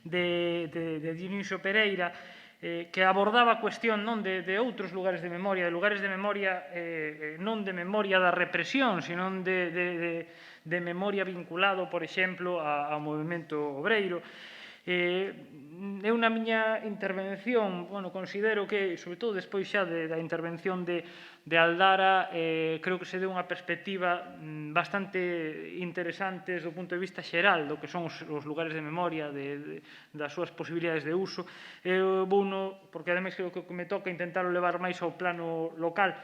de Dionisio Pereira, que abordaba a cuestión de outros lugares de memoria, non de memoria da represión, senón de memoria vinculado, por exemplo, ao movimento obreiro. Eu na miña intervención, considero que, sobre todo despois xa da intervención de Aldara, creo que se deu unha perspectiva bastante interesante desde o punto de vista xeral do que son os lugares de memoria, das súas posibilidades de uso. Eu vouno, porque ademais creo que me toca intentar levar máis ao plano local,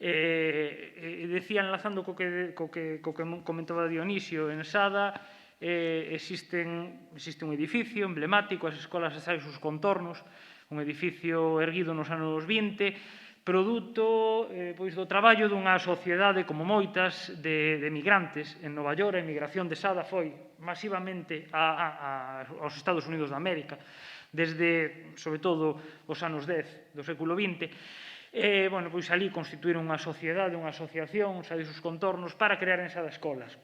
decía, enlazando co que comentaba Dionisio, en Sada existe un edificio emblemático, as escolas e os contornos, un edificio erguido nos anos 20, produto do traballo dunha sociedade como moitas de migrantes en Nova York. A emigración de Sada foi masivamente aos Estados Unidos de América, desde, sobre todo, os anos 10 do século XX. Ali constituíron unha sociedade, unha asociación, xa desos contornos, para crear ensada escolas,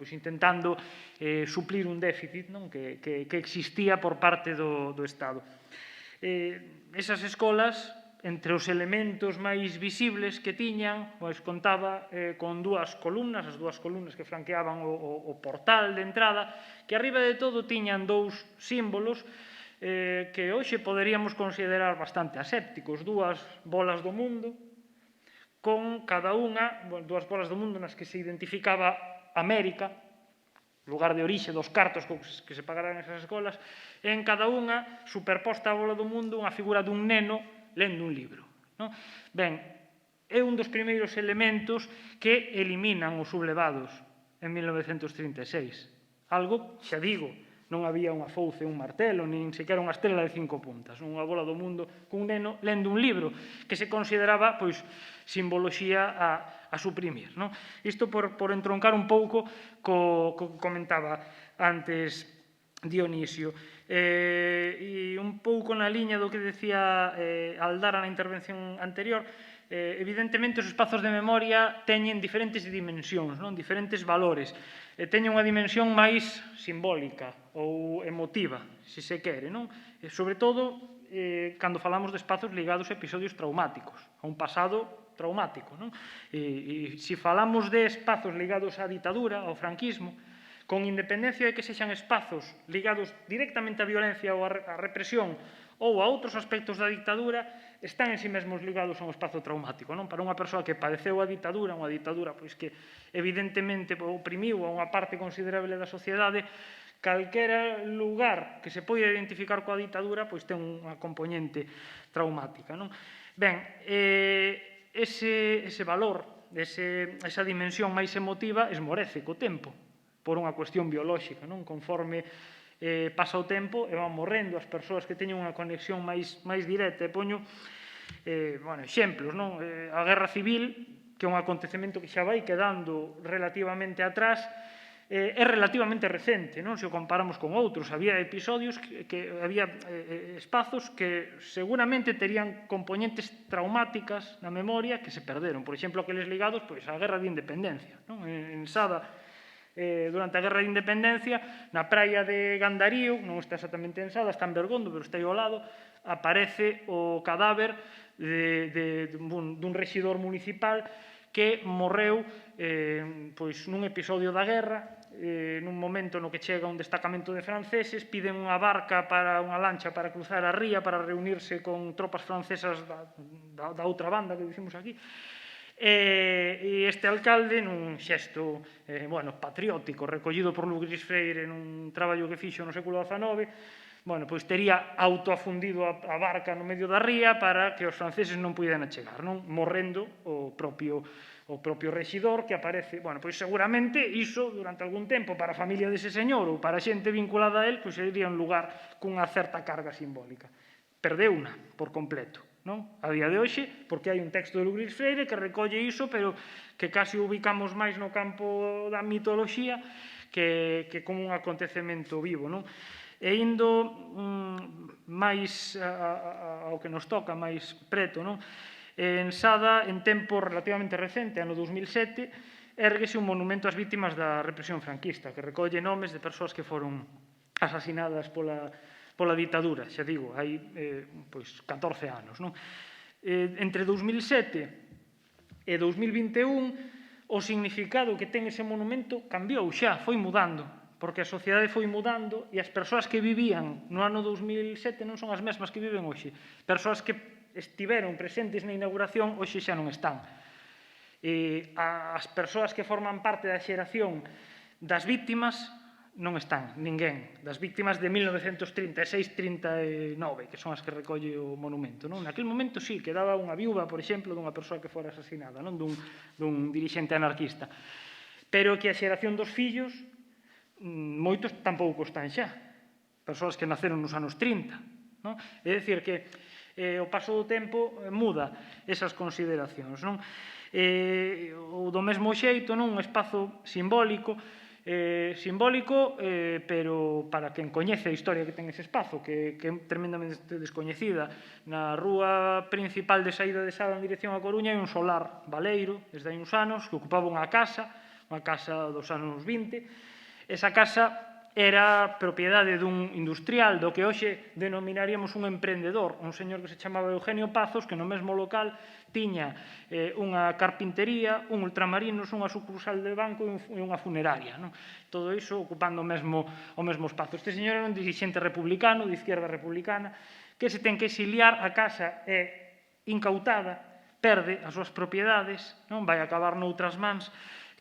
intentando suplir un déficit que existía por parte do Estado. Esas escolas, entre os elementos máis visibles que tiñan, contaba con dúas columnas, as dúas columnas que franqueaban o portal de entrada, que arriba de todo tiñan dous símbolos que hoxe poderíamos considerar bastante asépticos, dúas bolas do mundo, con cada unha, dúas bolas do mundo nas que se identificaba América, lugar de orixe dos cartos que se pagaran esas escolas, e en cada unha, superposta á bola do mundo, unha figura dun neno lendo un libro. Ben, é un dos primeiros elementos que eliminan os sublevados en 1936. Algo, xa digo, non había unha fouce, un martelo, nin sequera unha estrela de 5 puntas, unha bola do mundo cun neno lendo un libro que se consideraba simboloxía a suprimir. Isto por entroncar un pouco co que comentaba antes Dionisio. E un pouco na liña do que decía Aldara na intervención anterior, evidentemente os espazos de memoria teñen diferentes dimensións, diferentes valores. Teñen unha dimensión máis simbólica ou emotiva, se se quere, sobre todo cando falamos de espazos ligados a episodios traumáticos, a un pasado traumático. E se falamos de espazos ligados á ditadura, ao franquismo, con independencia de que sexan espazos ligados directamente á violencia ou á represión ou a outros aspectos da dictadura, están en si mesmos ligados a un espazo traumático. Para unha persoa que padeceu a ditadura, unha ditadura que evidentemente oprimiu a unha parte considerable da sociedade, calquera lugar que se poida identificar coa ditadura ten unha componente traumática. Ben, ese valor, esa dimensión máis emotiva esmorece co tempo, por unha cuestión biolóxica. Conforme pasa o tempo e van morrendo as persoas que teñen unha conexión máis directa. E poño exemplos. A Guerra Civil, que é un acontecemento que xa vai quedando relativamente atrás, é relativamente recente, se o comparamos con outros. Había episodios, había espazos que seguramente terían componentes traumáticas na memoria que se perderon. Por exemplo, aqueles ligados á Guerra de Independencia. En Sada, durante a Guerra de Independencia, na praia de Gandarío, non está exactamente en Sada, está en Bergondo, pero está aí ao lado, aparece o cadáver dun rexidor municipal que morreu nun episodio da guerra, nun momento no que chega un destacamento de franceses, piden unha lancha para cruzar a ría, para reunirse con tropas francesas da outra banda que dicimos aquí. E este alcalde, nun xesto patriótico, recollido por Luis Freire nun traballo que fixo no século XIX, tería autoafundido a barca no medio da ría para que os franceses non puderan chegar, morrendo o propio rexidor que aparece. Seguramente iso, durante algún tempo, para a familia dese señor ou para a xente vinculada a él, sería un lugar cunha certa carga simbólica. Perdeuna por completo. A día de hoxe, porque hai un texto de Luis Freire que recolle iso, pero que casi ubicamos máis no campo da mitoloxía que como un acontecemento vivo. E indo máis ao que nos toca, máis preto, en Sada, en tempo relativamente recente, ano 2007, érguese un monumento ás vítimas da represión franquista, que recolle nomes de persoas que foron asasinadas pola ditadura, xa digo, hai 14 anos. Entre 2007 e 2021, o significado que ten ese monumento cambiou xa, foi mudando, porque a sociedade foi mudando e as persoas que vivían no ano 2007 non son as mesmas que viven hoxe. Persoas que estiveron presentes na inauguración hoxe xa non están. As persoas que forman parte da xeración das víctimas non están, ninguén. Das víctimas de 1936-39, que son as que recolle o monumento. Naquele momento, sí, quedaba unha viúva, por exemplo, dunha persoa que fora asesinada, dun dirixente anarquista. Pero que a xeración dos fillos, moitos tampouco están xa. Persoas que naceron nos anos 30. É dicir, que o paso do tempo muda esas consideracións. O do mesmo xeito, un espazo simbólico, pero para quen coñece a historia que ten ese espazo, que é tremendamente descoñecida. Na rúa principal de saída de Sada en dirección a Coruña hai un solar baleiro, desde hai uns anos, que ocupaba unha casa dos anos 20. Esa casa era propiedade dun industrial do que hoxe denominaríamos un emprendedor, un señor que se chamaba Eugenio Pazos, que no mesmo local tiña unha carpintería, un ultramarinos, unha sucursal de banco e unha funeraria. Todo iso ocupando o mesmo espazo. Este señor era un dirixente republicano, de izquierda republicana, que se ten que exiliar, a casa é incautada, perde as súas propiedades, vai acabar noutras mans,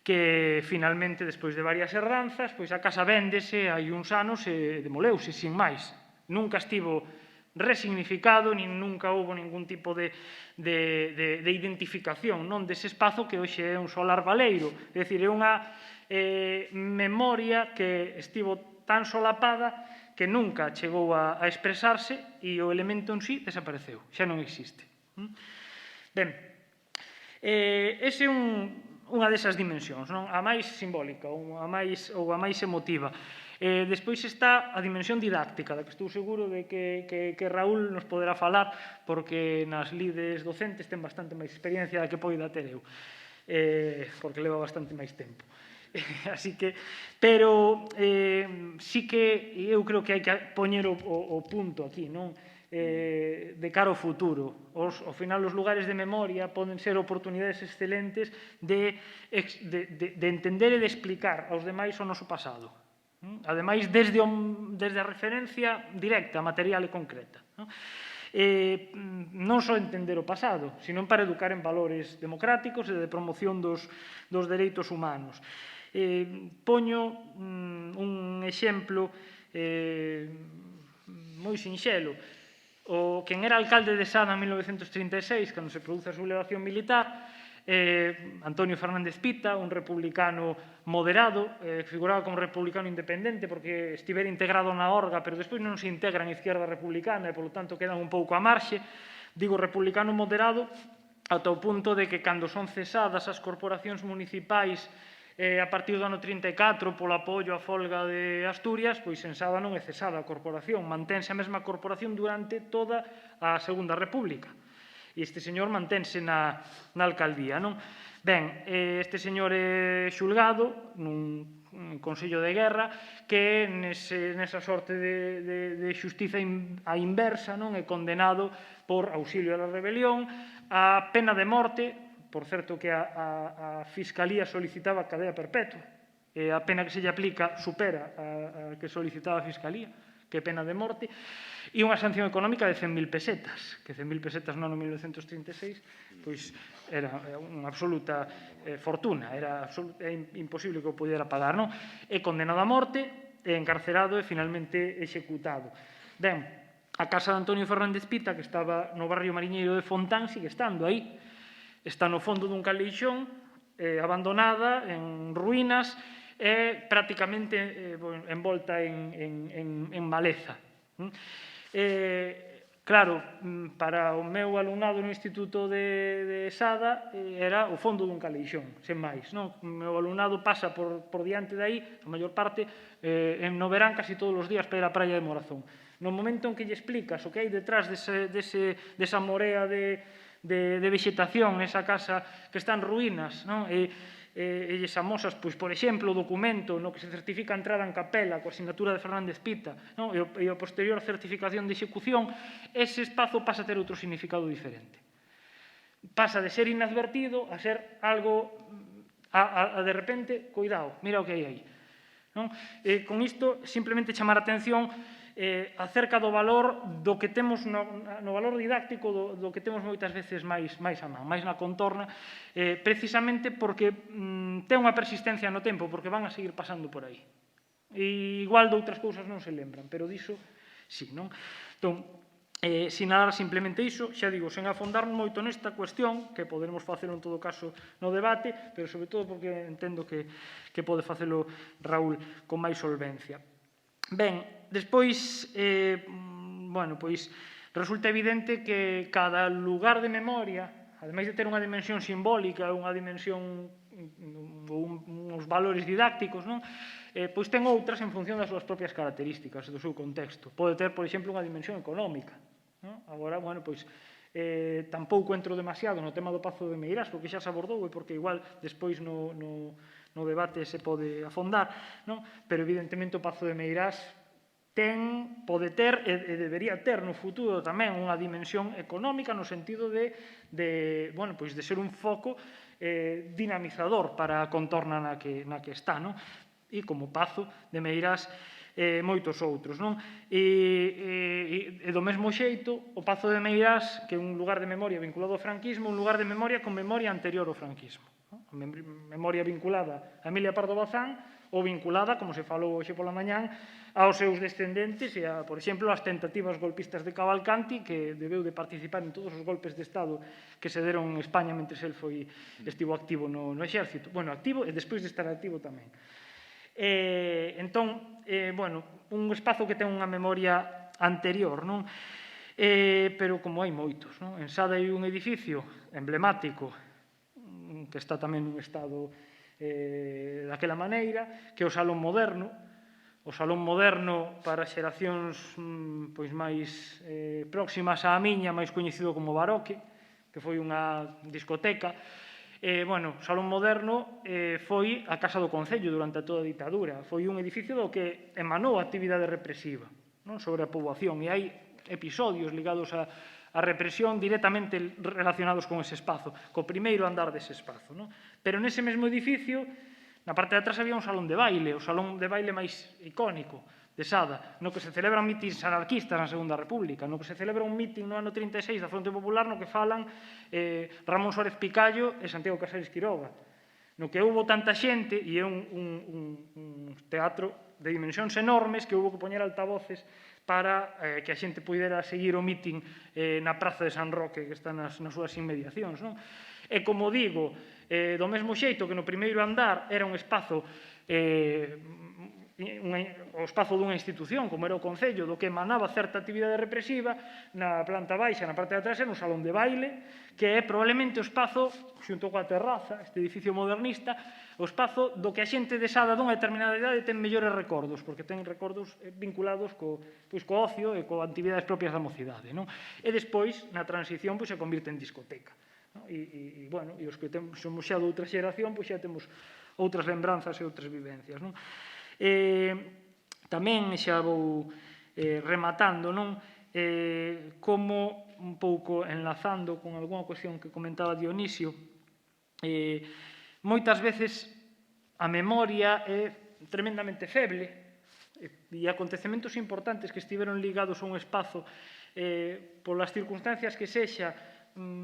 que finalmente, despois de varias herranzas, pois a casa véndese hai uns anos e demoleuse, sin máis. Nunca estivo resignificado, nin nunca houve ningún tipo de identificación dese espazo que hoxe é un solar baleiro. É dicir, é unha memoria que estivo tan solapada que nunca chegou a expresarse e o elemento en sí desapareceu, xa non existe. Ben, ese é unha desas dimensións, a máis simbólica ou a máis emotiva. Despois está a dimensión didáctica, da que estou seguro de que Raúl nos poderá falar, porque nas lides docentes ten bastante máis experiencia da que poida ter eu, porque leva bastante máis tempo. Así que, pero sí que eu creo que hai que poñer o punto aquí, de cara ao futuro. Ao final, os lugares de memoria poden ser oportunidades excelentes de entender e de explicar aos demais o noso pasado. Ademais, desde a referencia directa, material e concreta. Non só entender o pasado, sino para educar en valores democráticos e de promoción dos dereitos humanos. Poño un exemplo moi sinxelo. Quen era alcalde de Sada en 1936, cando se produce a sublevación militar, Antonio Fernández Pita, un republicano moderado, figuraba como republicano independente porque estivera integrado na Orga, pero despois non se integra en Izquierda Republicana e, polo tanto, quedan un pouco a marxe. Digo republicano moderado ata o punto de que, cando son cesadas as corporacións municipais a partir do ano 34 polo apoio á folga de Asturias, pois en Sada non é cesada a corporación, mantense a mesma corporación durante toda a Segunda República. E este señor mantense na alcaldía. Ben, este señor é xulgado nun Consello de Guerra que nesa sorte de xustiza a inversa é condenado por auxilio a la rebelión a pena de morte. Por certo que a Fiscalía solicitaba cadea perpetua e a pena que se lle aplica supera a que solicitaba a Fiscalía, que é pena de morte, e unha sanción económica de 100.000 pesetas, que 100.000 pesetas no ano 1936 pois era unha absoluta fortuna, era imposible que o pudera pagar. É condenado a morte, é encarcerado e finalmente executado. Ben, a casa de Antonio Fernández Pita, que estaba no barrio mariñeiro de Fontán, sigue estando aí. Está no fondo dun caleixón, abandonada, en ruínas, e prácticamente envolta en maleza. Claro, para o meu alumnado no Instituto de Sada era o fondo dun caleixón, sen máis. O meu alumnado pasa por diante de aí, a maior parte, no verán casi todos os días para ir á praia de Morazón. No momento en que lle explicas o que hai detrás desa morea de vegetación nesa casa que está en ruínas, e lles amosas, por exemplo, o documento no que se certifica a entrada en capela coa asignatura de Fernández Pita e a posterior certificación de execución, ese espazo pasa a ter outro significado diferente. Pasa de ser inadvertido a ser algo, de repente, cuidado, mira o que hai aí. Con isto, simplemente chamar a atención acerca do valor do que temos no valor didáctico do que temos moitas veces máis a man, máis na contorna, precisamente porque ten unha persistencia no tempo, porque van a seguir pasando por aí. E igual de outras cousas non se lembran, pero diso sí, non? Entón, sinalar simplemente iso, xa digo, sen afondar moito nesta cuestión, que poderemos facelo en todo caso no debate, pero sobre todo porque entendo que pode facelo Raúl con máis solvencia. Ben, despois, pois, resulta evidente que cada lugar de memoria, ademais de ter unha dimensión simbólica, unha dimensión, uns valores didácticos, pois ten outras en función das súas propias características, do seu contexto. Pode ter, por exemplo, unha dimensión económica. Agora, pois, tampouco entro demasiado no tema do Pazo de Meirás, porque xa se abordou e porque igual despois no debate se pode afondar, pero evidentemente o Pazo de Meirás pode ter e debería ter no futuro tamén unha dimensión económica no sentido de ser un foco dinamizador para a contorna na que está, e como Pazo de Meirás moitos outros. E do mesmo xeito, o Pazo de Meirás, que é un lugar de memoria vinculado ao franquismo, un lugar de memoria con memoria anterior ao franquismo. Memoria vinculada a Emilia Pardo Bazán ou vinculada, como se falou hoxe pola mañán, aos seus descendentes e, por exemplo, as tentativas golpistas de Cavalcanti, que debeu de participar en todos os golpes de Estado que se deron en España mentre el estivo activo no exército. Activo e despois de estar activo tamén. Entón, un espazo que ten unha memoria anterior, pero como hai moitos. En Sada hai un edificio emblemático que está tamén nun estado daquela maneira, que é o Salón Moderno. O Salón Moderno, para xeracións máis próximas á miña, máis coñecido como Baroque, que foi unha discoteca. O Salón Moderno foi a Casa do Concello durante toda a ditadura. Foi un edificio do que emanou a actividade represiva sobre a poboación, e hai episodios ligados á represión directamente relacionados con ese espazo, co primeiro andar dese espazo. Pero nese mesmo edificio, na parte de atrás había un salón de baile, o salón de baile máis icónico de Sada, no que se celebran mítins anarquistas na Segunda República, no que se celebra un mítin no ano 36 da Fronte Popular no que falan Ramón Suárez Picallo e Santiago Casares Quiroga, no que houbo tanta xente, e é un teatro de dimensións enormes, que houbo que poñer altavoces para que a xente pudera seguir o mítin na Praza de San Roque, que está nas súas inmediacións. E, como digo, do mesmo xeito que no primeiro andar era un espazo o espazo dunha institución, como era o Concello, do que emanaba certa actividade represiva, na planta baixa, na parte de atrás, era un salón de baile, que é probablemente o espazo, xunto coa terraza, este edificio modernista, o espazo do que a xente de Sada dunha determinada idade ten mellores recordos, porque ten recordos vinculados co ocio e coa actividades propias da mocidade. E despois, na transición, se convirte en discoteca. E os que somos xa de outra xeración, xa temos outras lembranzas e outras vivencias. Tamén xa vou rematando, como un pouco enlazando con algunha cuestión que comentaba Dionisio, moitas veces a memoria é tremendamente feble e acontecementos importantes que estiveron ligados a un espazo polas circunstancias que sexa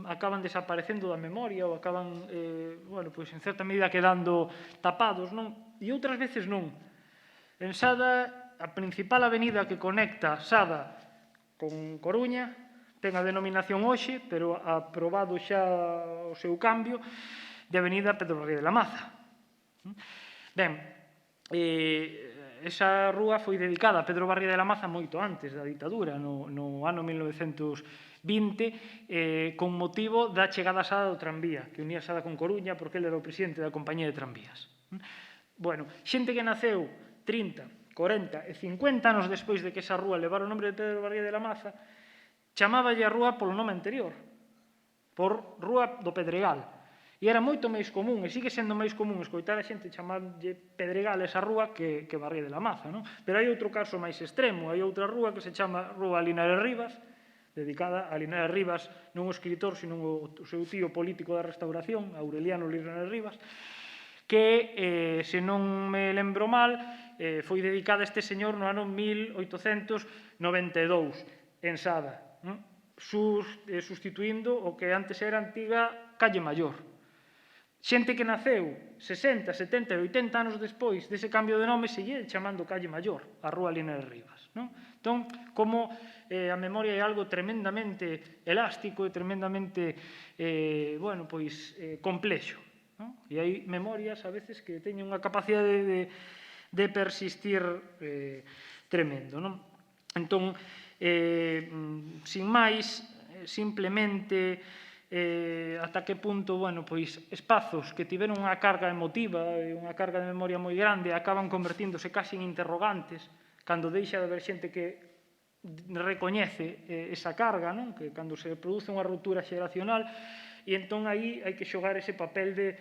acaban desaparecendo da memoria ou acaban, en certa medida quedando tapados, e outras veces non. En Sada, a principal avenida que conecta Sada con Coruña ten a denominación hoxe, pero aprobado xa o seu cambio, de Avenida Pedro Barrié de la Maza. Ben, esa rúa foi dedicada a Pedro Barrié de la Maza moito antes da ditadura, no ano 1920, con motivo da chegada a Sada do tranvía, que unía Sada con Coruña, porque ele era o presidente da compañía de tranvías. Xente que naceu 30, 40 e 50 anos despois de que esa rúa levara o nombre de Pedro Barrié de la Maza, chamáballe a rúa polo nome anterior, por Rúa do Pedregal. E era moito máis común, e sigue sendo máis común escoitar a xente chamarlle Pedregal a esa rúa que Barrié de la Maza. Pero hai outro caso máis extremo, hai outra rúa que se chama Rúa Linares Rivas, dedicada a Linares Rivas, non o escritor, sino o seu tío político da Restauración, Aureliano Linares Rivas, que, se non me lembro mal, foi dedicada a este señor no ano 1892, en Sada, sustituindo o que antes era a antiga Calle Maior. Xente que naceu 60, 70 e 80 anos despois dese cambio de nome seguía chamando Calle Maior, a Rúa Linares Rivas. Entón, como a memoria é algo tremendamente elástico e tremendamente complexo. E hai memorias, a veces, que teñen unha capacidade de persistir tremendo. Entón, sin máis, simplemente ata que punto, espazos que tiveron unha carga emotiva e unha carga de memoria moi grande acaban convertíndose casi en interrogantes cando deixa de haber xente que recoñece esa carga, que cando se produce unha ruptura xeracional, e entón aí hai que xogar ese papel de,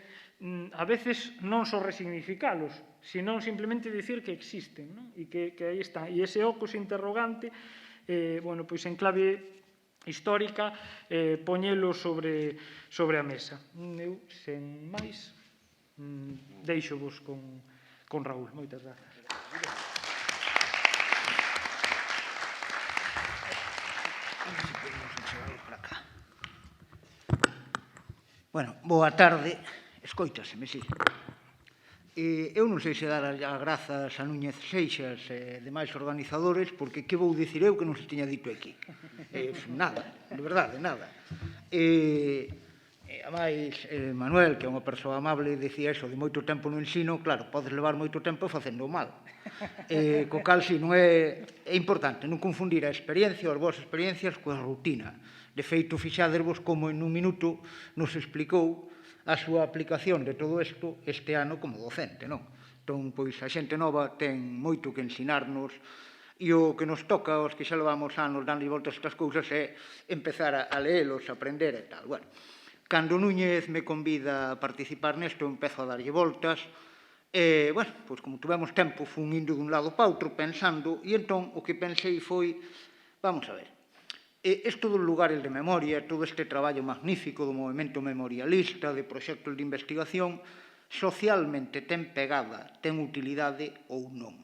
a veces, non só resignificalos, senón simplemente dicir que existen, e que aí están. E ese oco, ese interrogante, en clave histórica, poñelo sobre a mesa. Eu, sen máis, deixo-vos con Raúl. Moitas grazas. Bueno, boa tarde. Escoitaseme, si. Eu non sei se dar as grazas a Núñez Seixas e demais organizadores, porque que vou dicir eu que non se tiña dito aquí? Nada, de verdade, nada. Ademais, Manuel, que é unha persoa amable, dicía iso de moito tempo no ensino, claro, podes levar moito tempo facendo mal. Co cal, si, non é importante non confundir a experiencia ou as vossas experiencias coa rutina. De feito, fixádesvos como en un minuto nos explicou a súa aplicación de todo isto este ano como docente, non? Entón, pois, a xente nova ten moito que ensinarnos e o que nos toca, os que xa levamos anos dando voltas estas cousas, é empezar a leelos, a aprender e tal. Bueno, cando Núñez me convida a participar nesto, empezo a darlle voltas, e, pois, como tivemos tempo, fun indo dun lado para outro pensando, e entón o que pensei foi, vamos a ver, isto dos lugares de memoria, todo este traballo magnífico do movimento memorialista, de proxectos de investigación, socialmente ten pegada, ten utilidade ou non.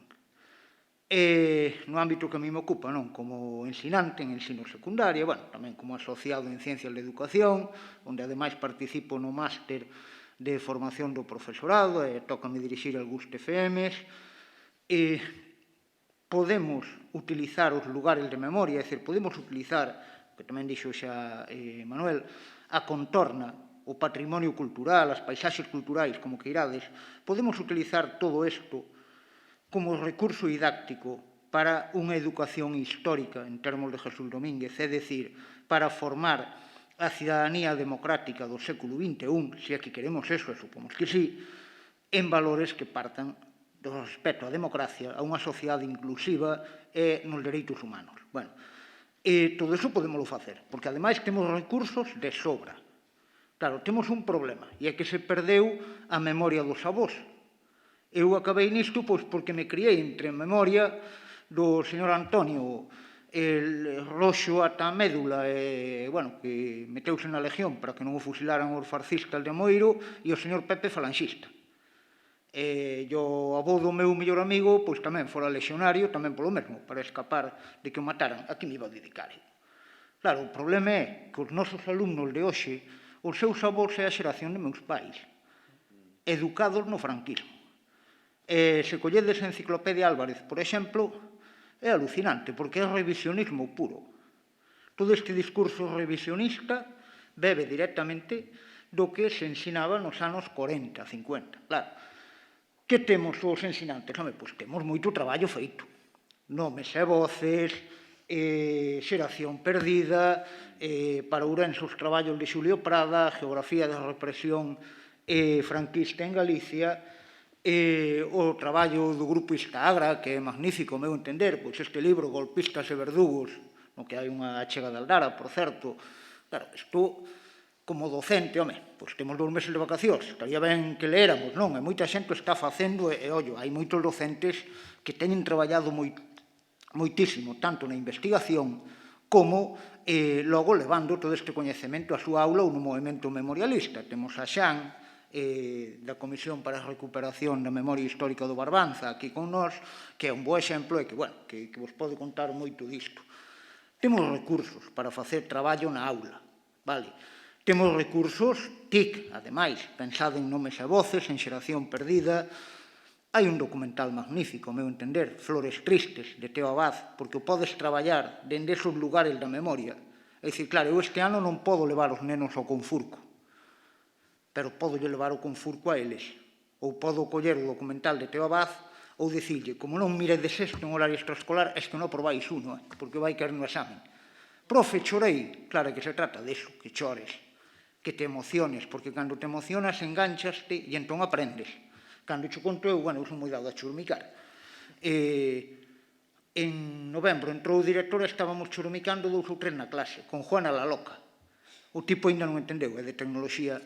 No ámbito que a mí me ocupa, non? Como ensinante en ensino secundario, tamén como asociado en Ciencias de Educación, onde ademais participo no máster de formación do profesorado, e tócame dirixir algúns TFMs, podemos utilizar os lugares de memoria, é dicir, podemos utilizar, que tamén dixo xa Manuel, a contorna, o patrimonio cultural, as paisaxes culturais, como que irades, podemos utilizar todo isto como recurso didáctico para unha educación histórica, en termos de Jesús Domínguez, é dicir, para formar a cidadanía democrática do século XXI, se é que queremos eso, e supomos que sí, en valores que partan do respeto á democracia, a unha sociedade inclusiva e nos dereitos humanos. Todo iso podémoslo facer, porque ademais temos recursos de sobra. Claro, temos un problema, e é que se perdeu a memoria dos avós. Eu acabei nisto porque me criei entre a memoria do señor Antonio Roxo ata a médula, que meteuse na legión para que non o fusilaran os fascistas de Moiro, e o señor Pepe falanxista. E o avó do meu mellor amigo tamén fora lexionario, tamén polo mesmo, para escapar de que o mataran. A que me iba a dedicar? Claro, o problema é que os nosos alumnos de hoxe, os seus avós é a xeración de meus pais, educados no franquismo. Se colledes a Enciclopedia Álvarez, por exemplo, é alucinante, porque é revisionismo puro. Todo este discurso revisionista bebe directamente do que se ensinaba nos anos 40, 50. Claro, que temos os ensinantes? Pois temos moito traballo feito. Nomes e voces, xeración perdida, para Ourense os traballos de Xulio Prada, geografía da represión franquista en Galicia, o traballo do grupo Istagra, que é magnífico, ao meu entender, pois este libro, Golpistas e Verdugos, no que hai unha achega de Aldara, por certo. Claro, isto, como docente, pois temos 2 meses de vacacións, estaría ben que leéramos, non? E moita xente está facendo, e, ollo, hai moitos docentes que teñen traballado moitísimo, tanto na investigación como logo levando todo este coñecemento á súa aula ou no movimento memorialista. Temos a Xan, da Comisión para a Recuperación da Memoria Histórica do Barbanza, aquí con nós, que é un bo exemplo e que vos pode contar moito disto. Temos recursos para facer traballo na aula, vale? Temos recursos TIC, ademais, pensado en nomes e voces, en xeración perdida. Hai un documental magnífico, ao meu entender, Flores Tristes, de Teo Abad, porque o podes traballar dende esos lugares da memoria. É dicir, claro, eu este ano non podo levar os nenos ao Confurco, pero podo levar o Confurco a eles. Ou podo coller o documental de Teo Abad ou dicirlle, como non miredes isto en horario extraescolar, é que non probáis uno, porque vai caer no examen. Profe, chorei. Claro que se trata disso, que chores, que te emociones, porque cando te emocionas enganchaste e entón aprendes. Cando te conto eu, eu son moi dado a churmicar. En novembro entrou o director e estábamos churmicando 2 ou 3 na clase, con Juana la Loca. O tipo ainda non entendeu, é de tecnoloxía,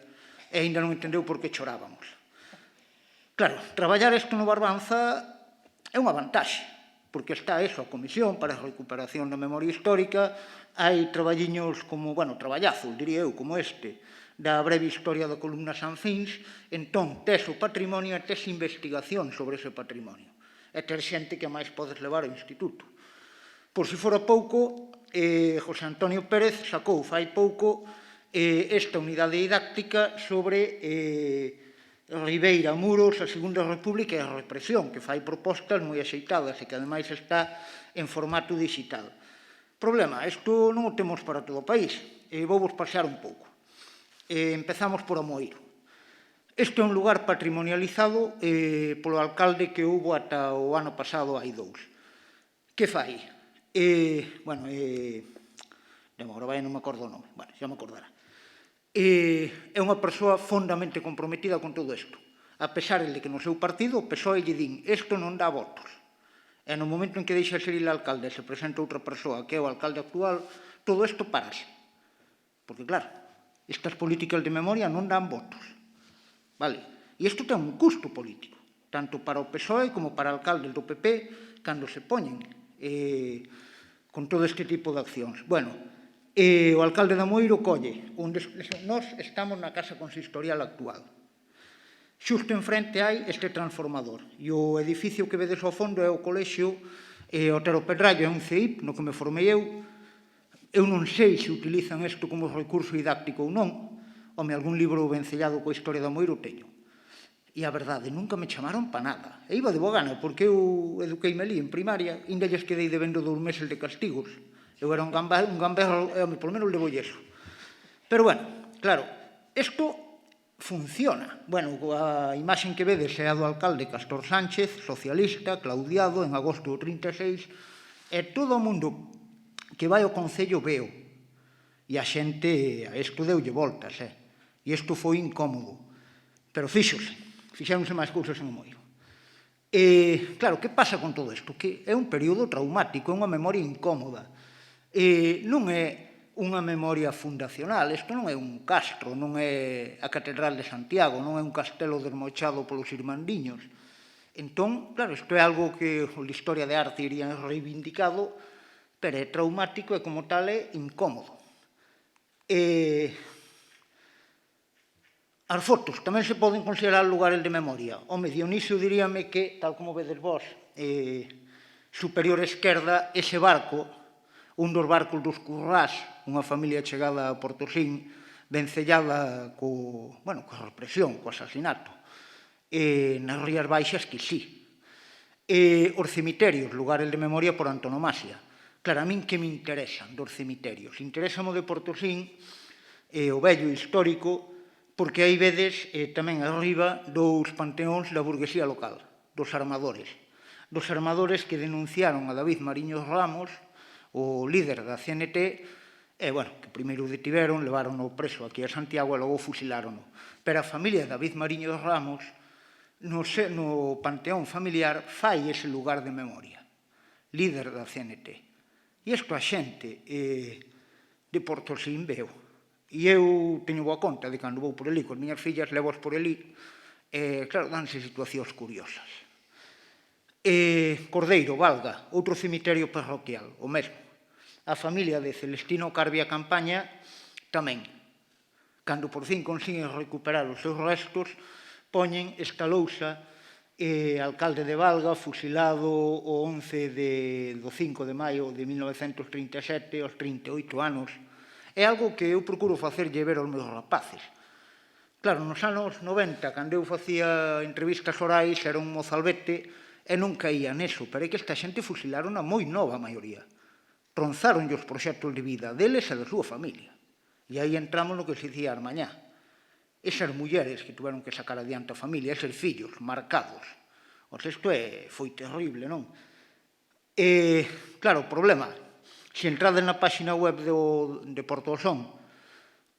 e ainda non entendeu por que chorábamos. Claro, traballar isto no Barbanza é unha vantaxe, porque está eso, a Comisión para a Recuperación da Memoria Histórica, hai traballiños como, traballazos, diría eu, como este, da breve historia da columna Sanfins, entón tes o patrimonio e tes investigación sobre ese patrimonio. E tes xente que máis podes levar ao instituto. Por si fora pouco, José Antonio Pérez sacou fai pouco esta unidade didáctica sobre Ribeira, Muros, a Segunda República e a represión, que fai propostas moi axeitadas e que ademais está en formato digital. Problema, isto non o temos para todo o país. Vou vos pasear un pouco. Empezamos por Amoeiro. Este é un lugar patrimonializado polo alcalde que houbo ata o ano pasado, hai 2. Que fai? Agora non me acordo o nome, xa me acordará. É unha persoa fondamente comprometida con todo isto. A pesar de que no seu partido, o PSOE lle din, isto non dá votos. E no momento en que deixa ser el alcalde e se presenta outra persoa que é o alcalde actual, todo isto parase. Porque, claro, estas políticas de memoria non dan votos. Vale? E isto ten un custo político, tanto para o PSOE como para alcaldes do PP, cando se poñen con todo este tipo de accións. O alcalde de Amoeiro colle, onde nós estamos na casa consistorial actual. Xusto enfrente hai este transformador, e o edificio que vedes ao fondo é o colexio Otero Pedrallo, é un CEIP no que me formei eu. Eu non sei se utilizan isto como recurso didáctico ou non. Home, algún libro vencellado coa historia de Amoeiro teño. E a verdade, nunca me chamaron para nada. E iba de bogana, porque eu eduqueime ali en primaria, ainda lles quedei debendo 2 meses de castigos. Eu era un gamberro, polo menos levo eso. Pero, claro, isto funciona. A imaxen que vedes é a do alcalde Castor Sánchez, socialista, claudiado, en agosto do 36, e todo o mundo que vai ao Concello veo. E a xente, a isto deulle voltas, E isto foi incómodo. Pero fixéronse máis cousas en Amoeiro. Claro, que pasa con todo isto? Que é un período traumático, é unha memoria incómoda. Non é unha memoria fundacional, isto non é un castro, non é a Catedral de Santiago, non é un castelo desmochado polos irmandiños. Entón, claro, isto é algo que a historia de arte iría reivindicado, pero é traumático e, como tal, é incómodo. As fotos tamén se poden considerar lugares de memoria. Home, Dionisio diríame que, tal como vedes vos, superior esquerda, ese barco, un dos barcos dos Currás, unha familia chegada a Portosín, vencellada coa represión, co asasinato. Nas Rías Baixas, que sí. Os cemiterios, lugares de memoria por antonomasia. Claro, a min que me interesan dos cemiterios? Interésamo de Portosín, o vello histórico, porque aí vedes tamén arriba 2 panteóns da burguesía local, dos armadores que denunciaron a David Mariños Ramos, o líder da CNT, que primeiro o detiveron, levárono preso aquí a Santiago e logo fusilárono. Pero a familia de David Mariños Ramos, no panteón familiar, fai ese lugar de memoria, líder da CNT. E isto a xente de Portosín veo. E eu teño boa conta de cando vou por ali, con as miñas fillas levo por ali, claro, danse situacións curiosas. Cordeiro, Valga, outro cemiterio parroquial, o mesmo. A familia de Celestino Carbia Campaña tamén. cando por fin consiguen recuperar os seus restos, poñen esta lousa alcalde de Valga, fusilado o 5 de maio de 1937, aos 38 anos. É algo que eu procuro facerlle ver aos meus rapaces. Claro, nos anos 90, cando eu facía entrevistas orais, era un mozalbete e non caía neso, pero é que esta xente fusilaron a moi nova maioría. Tronzaronlle os proxectos de vida deles e da súa familia. E aí entramos no que se dicía Armañá. Esas mulleres que tuveron que sacar adiante a familia, eses fillos marcados. O sea, isto foi terrible, non? E, claro, o problema, se entrades na página web de Portosón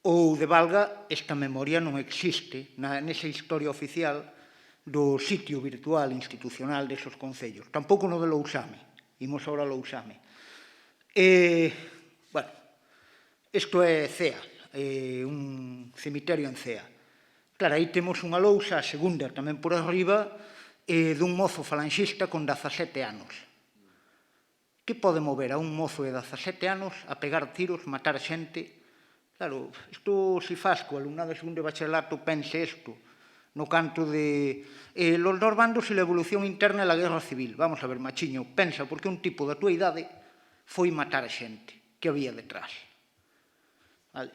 ou de Valga, esta memoria non existe nesa historia oficial do sitio virtual institucional desos concellos. Tampouco no de Lousame. Imos agora a Lousame. Bueno, isto é Cea, un cemiterio en Cea. Claro, aí temos unha lousa, a segunda tamén por arriba, dun mozo falanxista con 17 anos. Que pode mover a un mozo de 17 anos a pegar tiros, matar xente? Claro, isto se faz co alumnado de segundo de bacharelato pense isto, no canto de los dos bandos e la evolución interna e la guerra civil. Vamos a ver, machiño, pensa porque un tipo da tua idade foi matar xente que había detrás. Vale.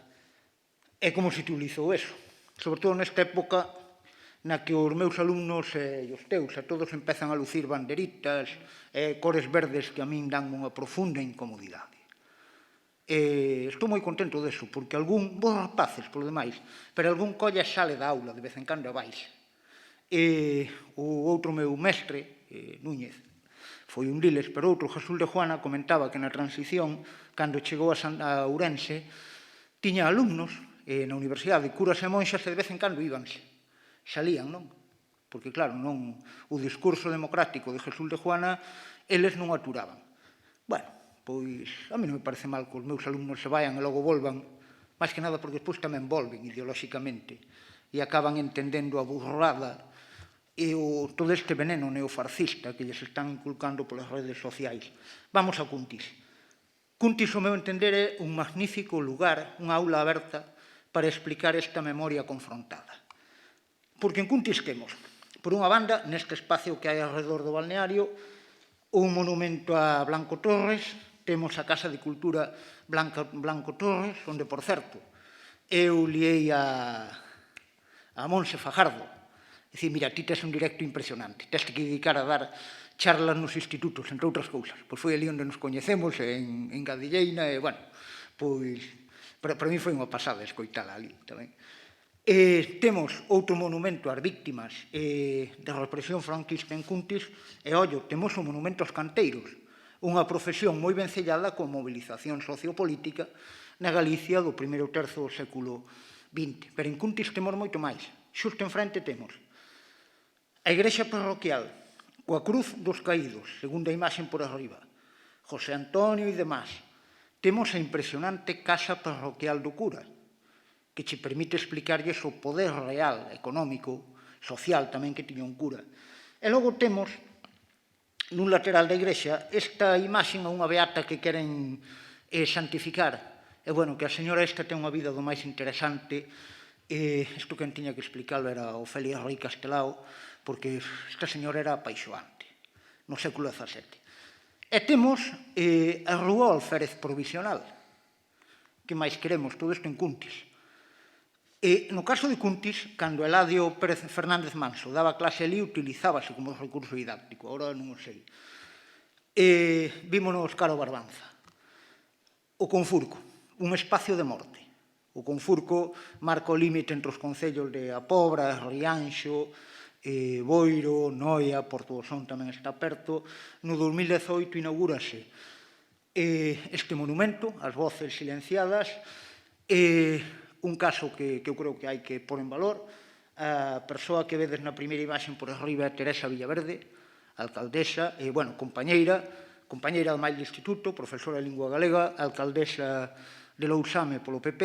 É como se utilizou eso. Sobre todo nesta época na que os meus alumnos e os teus, todos empezan a lucir banderitas e cores verdes que a min dan unha profunda incomodidade. Estou moi contento deso, porque algún, vos rapaces, polo demais, pero algún colla sale da aula de vez en cando a baixa. O outro meu mestre, Núñez, foi un diles, pero outro, Jesús de Juana, comentaba que na transición, cando chegou a Ourense, tiña alumnos na universidade, curas e monxas, e de vez en cando íbanse. Salían, non? Porque, claro, non o discurso democrático de Jesús de Juana, eles non o aturaban. Bueno, pois a mí non me parece mal que os meus alumnos se vayan e logo volvan, máis que nada porque despois tamén volven ideolóxicamente e acaban entendendo a burrada e todo este veneno neofarcista que lles están inculcando polas redes sociais. Vamos a Cuntis. Cuntis, ao meu entender, é un magnífico lugar, unha aula aberta para explicar esta memoria confrontada. Porque en Cuntis temos, por unha banda, neste espacio que hai alrededor do balneario, un monumento a Blanco Torres, temos a Casa de Cultura Blanco Torres, onde, por certo, eu liei a Monse Fajardo. É dicir, mira, ti tes un directo impresionante, tes que dedicar a dar charlas nos institutos, entre outras cousas. Pois foi ali onde nos coñecemos, en Gadilleina, e, bueno, pois, para mí foi unha pasada escoitala ali tamén. Temos outro monumento ás víctimas da represión franquista en Cuntis, e, ollo, temos o monumento aos canteiros, unha profesión moi vencellada coa mobilización sociopolítica na Galicia do primeiro terzo do século XX. Pero en Cuntis temos moito máis. Xusto enfrente temos a igrexa parroquial, coa cruz dos caídos, segunda imaxen por arriba, José Antonio e demás. Temos a impresionante casa parroquial do cura, que che permite explicarlles o poder real, económico, social tamén que tiña un cura. E logo temos, nun lateral da igrexa, esta imaxen a unha beata que queren santificar. E, bueno, que a señora esta ten unha vida do máis interesante. Isto quen tiña que explicarlo era Ofelia Rey Castelao, porque esta señora era apaixoante, no século XVII. E temos a Rúa Alférez Provisional. Que máis queremos? Todo isto en Cuntis. No caso de Cuntis, cando Eladio Pérez Fernández Manso daba clase ali, utilizábase como recurso didáctico, agora non o sei. Vímonos Caro Barbanza. O Confurco, un espacio de morte. O Confurco marca o límite entre os concellos de A Pobra, Rianxo, Boiro, Noia, Portosón tamén está perto. No 2018 inaugúrase este monumento, as voces silenciadas, un caso que eu creo que hai que pôr en valor. A persoa que vedes na primeira imaxen por arriba é Teresa Villaverde, alcaldesa, compañeira do máis do instituto, profesora de lingua galega, alcaldesa de Lousame polo PP.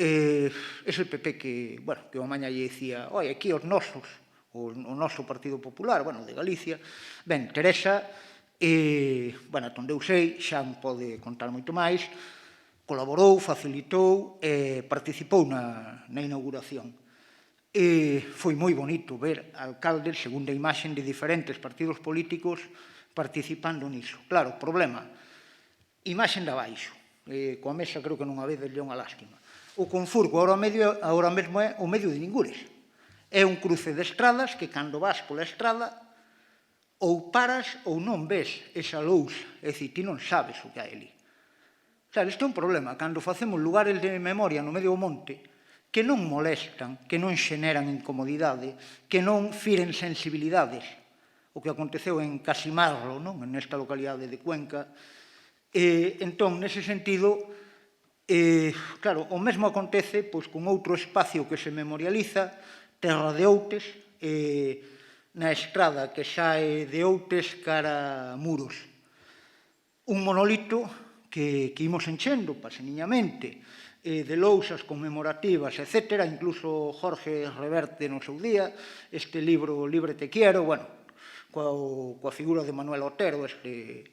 Ese PP que o mañá lle dicía, oi, aquí os nosos, o noso Partido Popular, de Galicia. Ben, Teresa, onde eu sei, xa pode contar moito máis, colaborou, facilitou e participou na inauguración. E foi moi bonito ver alcaldes, segunda imaxen, de diferentes partidos políticos participando niso. Claro, problema, imaxen de abaixo, coa mesa creo que non a vedes unha lástima. O Confurgo agora mesmo é o medio de ningures. É un cruce de estradas que cando vas pola estrada ou paras ou non ves esa lousa, é dicir, ti non sabes o que hai ali. Claro, isto é un problema, cando facemos lugares de memoria no medio do monte que non molestan, que non xeneran incomodidade, que non firen sensibilidades, o que aconteceu en Casimarro, nesta localidade de Cuenca. Entón, nese sentido, claro, o mesmo acontece con outro espacio que se memorializa, Terra de Outes, na estrada que sae de Outes cara a Muros. Un monolito que imos enchendo paseniñamente de lousas conmemorativas, etc. Incluso Jorge reverte no seu día este libro Libre te quiero, bueno, coa figura de Manuel Otero, este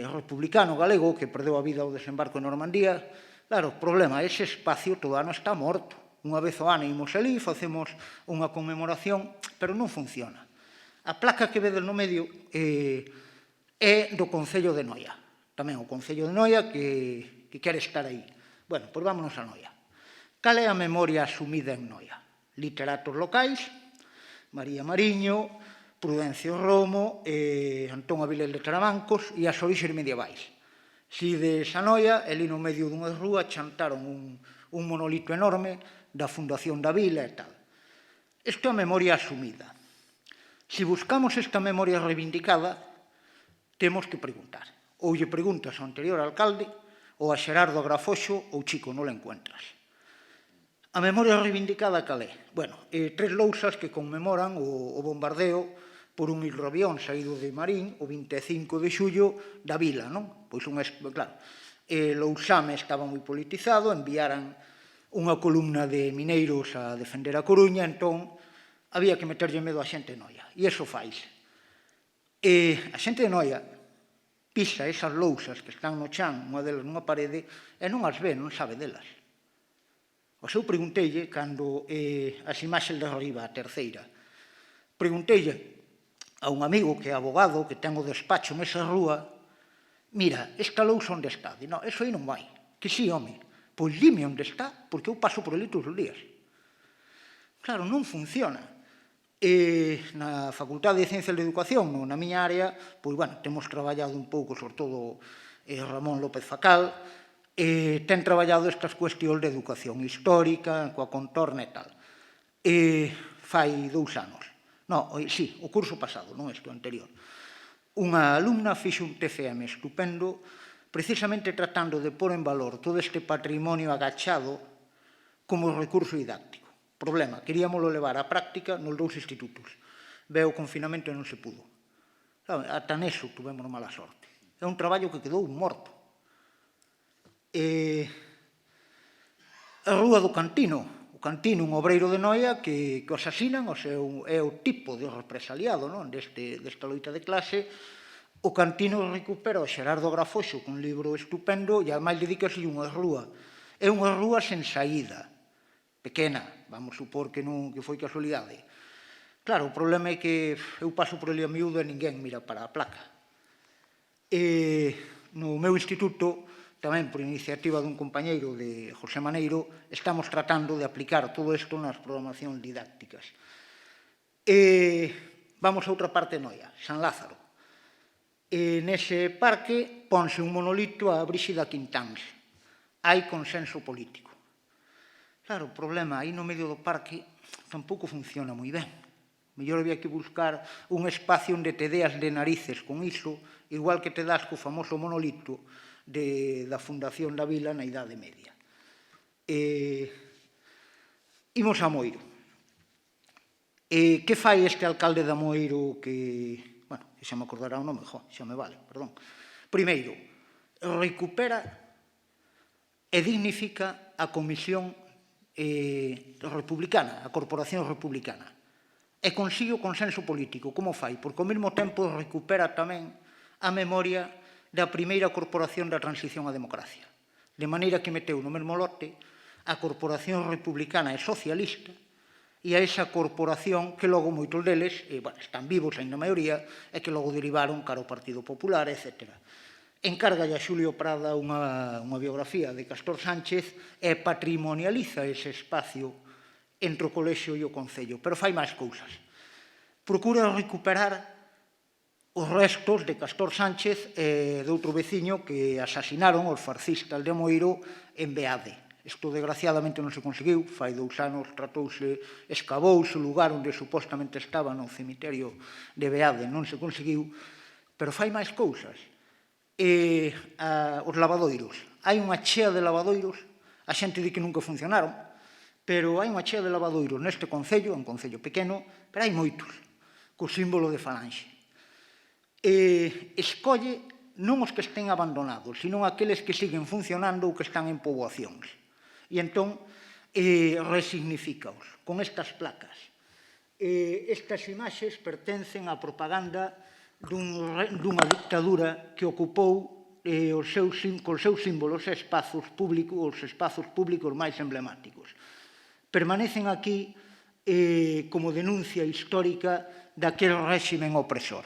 republicano galego que perdeu a vida ao desembarco en Normandía. Claro, o problema, ese espacio todo ano está morto. Unha vez ao ano imos ali, facemos unha conmemoración, pero non funciona. A placa que vedes no medio é do Concello de Noia. Tamén o Concello de Noia que quere estar aí. Bueno, pois vámonos a Noia. Cal é a memoria asumida en Noia? Literatos locais, María Mariño, Prudencio Romo, Antón Avilés de Tramancos e as orixes medievais. Si de Sanoia, ali no medio dunha rúa, chantaron un monolito enorme da fundación da vila e tal. Isto é a memoria asumida. Si buscamos esta memoria reivindicada, temos que preguntar. Ou lle preguntas ao anterior alcalde, ou a Xerardo Agrafoxo, ou Chico, non la encuentras. A memoria reivindicada cal é? Bueno, 3 lousas que conmemoran o bombardeo por un hidroavión saído de Marín o 25 de xullo da vila, non? Pois, claro, Lousame estaba moi politizado, enviaran unha columna de mineiros a defender a Coruña, entón había que meterlle medo a xente de Noia. E iso fais. A xente de Noia pisa esas lousas que están no chan, unha delas nunha parede, e non as ve, non sabe delas. O seu pregunteille, cando as imaxes de arriba, a terceira, pregunteille a un amigo que é abogado, que ten o despacho nesa rúa, mira, esta lousa onde está? Di, non, eso aí non vai. Que sí, home, pois dime onde está, porque eu paso por ali todos os días. Claro, non funciona. Na Facultade de Ciencias de Educación, na miña área, pois, bueno, temos traballado un pouco, sobre todo Ramón López Facal, ten traballado estas cuestións de educación histórica, coa contorna e tal. Fai 2 anos. Non, sí, o curso pasado, non este, o anterior. Unha alumna fixe un TFM estupendo, precisamente tratando de pôr en valor todo este patrimonio agachado como recurso didáctico. Problema, queríamoslo levar á práctica nos 2 institutos. Veo o confinamento e non se pudo. Ata neso tuvemos mala sorte. É un traballo que quedou morto. A Rúa do Cantino, un obreiro de Noia que o asasinan, é o tipo de represaliado desta loita de clase. O Cantino recupera o Xerardo Agrafoxo con un libro estupendo e ademais dedícase unha rúa. É unha rúa sen saída, pequena, vamos supor que foi casualidade. Claro, o problema é que eu paso por ali a miúdo e ninguén mira para a placa. No meu instituto, tamén por iniciativa dun compañeiro de José Maneiro, estamos tratando de aplicar todo isto nas programacións didácticas. Vamos a outra parte de Noia, San Lázaro. Nese parque ponse un monolito a Bríxida Quintáns. Hai consenso político. Claro, o problema, aí no medio do parque tampouco funciona moi ben. Mellor había que buscar un espacio onde te deas de narices con iso, igual que te das co famoso monolito da fundación da vila na Idade Media. Imos a Moiro. Que fai este alcalde da Moiro que, bueno, xa me acordará o nome, xa me vale, perdón. Primeiro, recupera e dignifica a Comisión Republicana, a Corporación Republicana, e consigue o consenso político. Como fai? Porque ao mesmo tempo recupera tamén a memoria da primeira corporación da transición á democracia. de maneira que meteu no mesmo lote a Corporación Republicana e Socialista e a esa corporación que logo moitos deles están vivos, ainda a maioría, e que logo derivaron cara ao Partido Popular, etc. Encárgalle a Xulio Prada unha biografía de Castor Sánchez e patrimonializa ese espacio entre o colexio e o concello, pero fai máis cousas. Procura recuperar os restos de Castor Sánchez e de outro veciño que asasinaron os fascistas de Moiro en Beade. Isto, desgraciadamente, non se conseguiu. Fai 2 anos escavouse o lugar onde supostamente estaba no cemiterio de Beade. Non se conseguiu, pero fai máis cousas. Os lavadoiros. Hai unha chea de lavadoiros, a xente di que nunca funcionaron, pero hai unha chea de lavadoiros neste concello, é un concello pequeno, pero hai moitos, co símbolo de falanxe. Escolle non os que estén abandonados, sino aqueles que siguen funcionando ou que están en poboacións. E entón resignificaos con estas placas. Estas imaxes pertencen á propaganda dunha dictadura que ocupou cos seus símbolos os espazos públicos máis emblemáticos. Permanecen aquí como denuncia histórica daquele réximen opresor.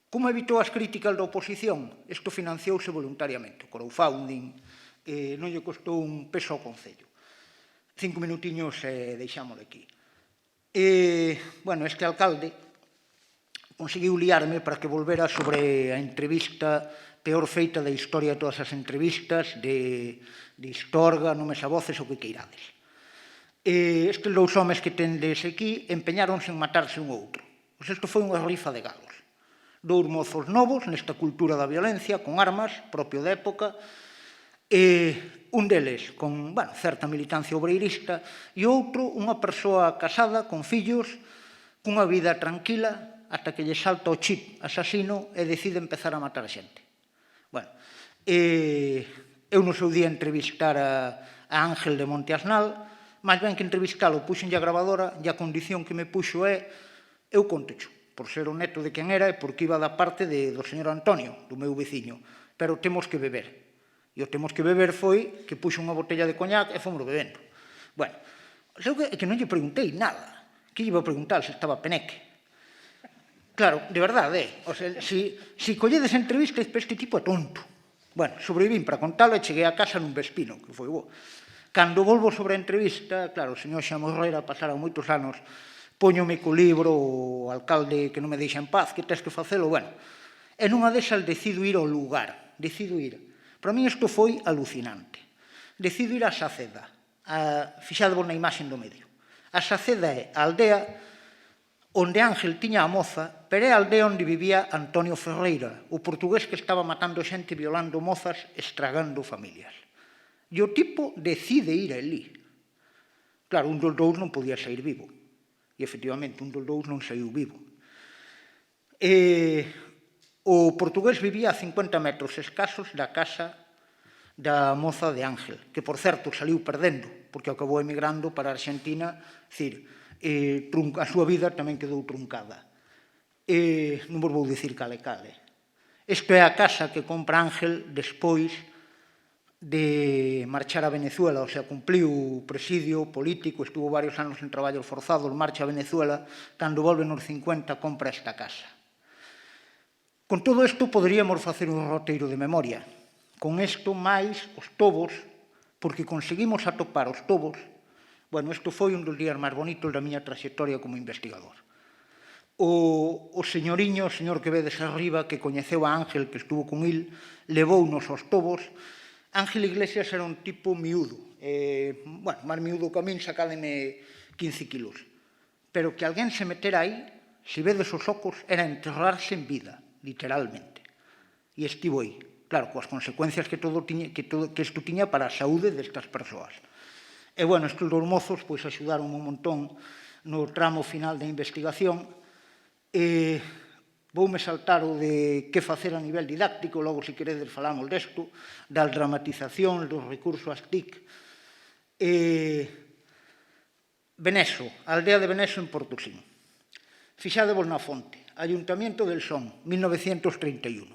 Como evitou as críticas da oposición? Isto financiouse voluntariamente. O crowdfunding non lle costou un peso ao Concello. 5 minutiños e deixámoslo aquí. Este alcalde conseguiu liarme para que volvera sobre a entrevista peor feita da historia de todas as entrevistas, de Istorga, Nomes a Voces, o que queirades. Estes 2 homes que tendes aquí empeñáronse en matarse un outro. Pois isto foi unha rifa de galos. 2 mozos novos nesta cultura da violencia, con armas, propio da época, un deles con certa militancia obreirista e outro unha persoa casada, con fillos, cunha vida tranquila, ata que lle salta o chip asasino e decide empezar a matar a xente. Eu no seu día entrevistar a Ángel de Monte Asnal, máis ben que entrevistalo, puxenlle a gravadora e a condición que me puxo eu contecho, por ser o neto de quen era e porque iba da parte do señor Antonio, do meu veciño, pero temos que beber. E o temos que beber foi que puxo unha botella de coñac e fomos bebendo. É que non lle preguntei nada. Que lle iba a preguntar se estaba peneque? Claro, de verdade, se colledes entrevistas para este tipo é tonto. Sobrevivín para contalo e cheguei a casa nun vespino, que foi bo. Cando volvo sobre a entrevista, claro, o señor Xamo Herrera pasaron moitos anos, póñome co libro, o alcalde que non me deixa en paz, que tens que facelo, e nunha desas decido ir ao lugar, decido ir. Para mí isto foi alucinante. Decido ir a Saceda, fixadevos na imaxe do medio. A Saceda é a aldea onde Ángel tiña a moza, pero é a aldea onde vivía Antonio Ferreira, o portugués que estaba matando xente, violando mozas, estragando familias. E o tipo decide ir ali. Claro, un dos 2 non podía sair vivo. E, efectivamente, un dos 2 non saiu vivo. O portugués vivía a 50 metros escasos da casa da moza de Ángel, que, por certo, saliu perdendo, porque acabou emigrando para a Argentina, a súa vida tamén quedou truncada. Non vos vou dicir cale. Isto é a casa que compra Ángel despois de marchar a Venezuela, o sea, cumpliu o presidio político, estuvo varios anos en traballos forzados, marcha a Venezuela, cando volve nos 50 compra esta casa. Con todo isto poderíamos facer un roteiro de memoria. Con isto máis os tobos, porque conseguimos atopar os tobos. Isto foi un dos días máis bonitos da miña trayectoria como investigador. O señoriño, o señor que vedes arriba, que coñeceu a Ángel, que estuvo con il, levounos aos tobos. Ángel Iglesias era un tipo miúdo, máis miúdo que a min, sacádeme 15 kilos. Pero que alguén se metera aí, se vedes os ocos, era enterrarse en vida, literalmente. E estivo aí, claro, coas consecuencias que isto tiña para a saúde destas persoas. E, estes 2 mozos axudaron un montón no tramo final da investigación. Voume saltar o de que facer a nivel didáctico, logo, se queredes, falamos desto, das dramatizacións, dos recursos ás TIC. Beneso, a aldea de Beneso en Portosín. Fixadevos na fonte, Ayuntamiento del Son, 1931.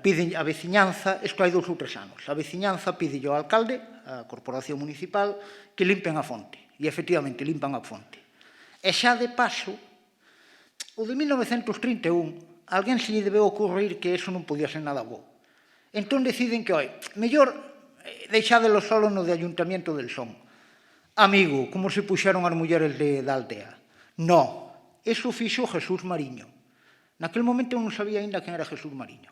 piden a veciñanza, isto hai 2 ou 3 anos, a veciñanza pide ao alcalde, a corporación municipal, que limpen a fonte. E, efectivamente, limpan a fonte. E xa de paso, o de 1931, alguén se lle debeu ocurrir que eso non podía ser nada bo. Entón deciden que, mellor deixádelo solo no de Ayuntamiento del Son. Amigo, como se puxeron as mulleres da aldea? No, eso fixo Jesús Mariño. Naquel momento eu non sabía ainda quen era Jesús Mariño.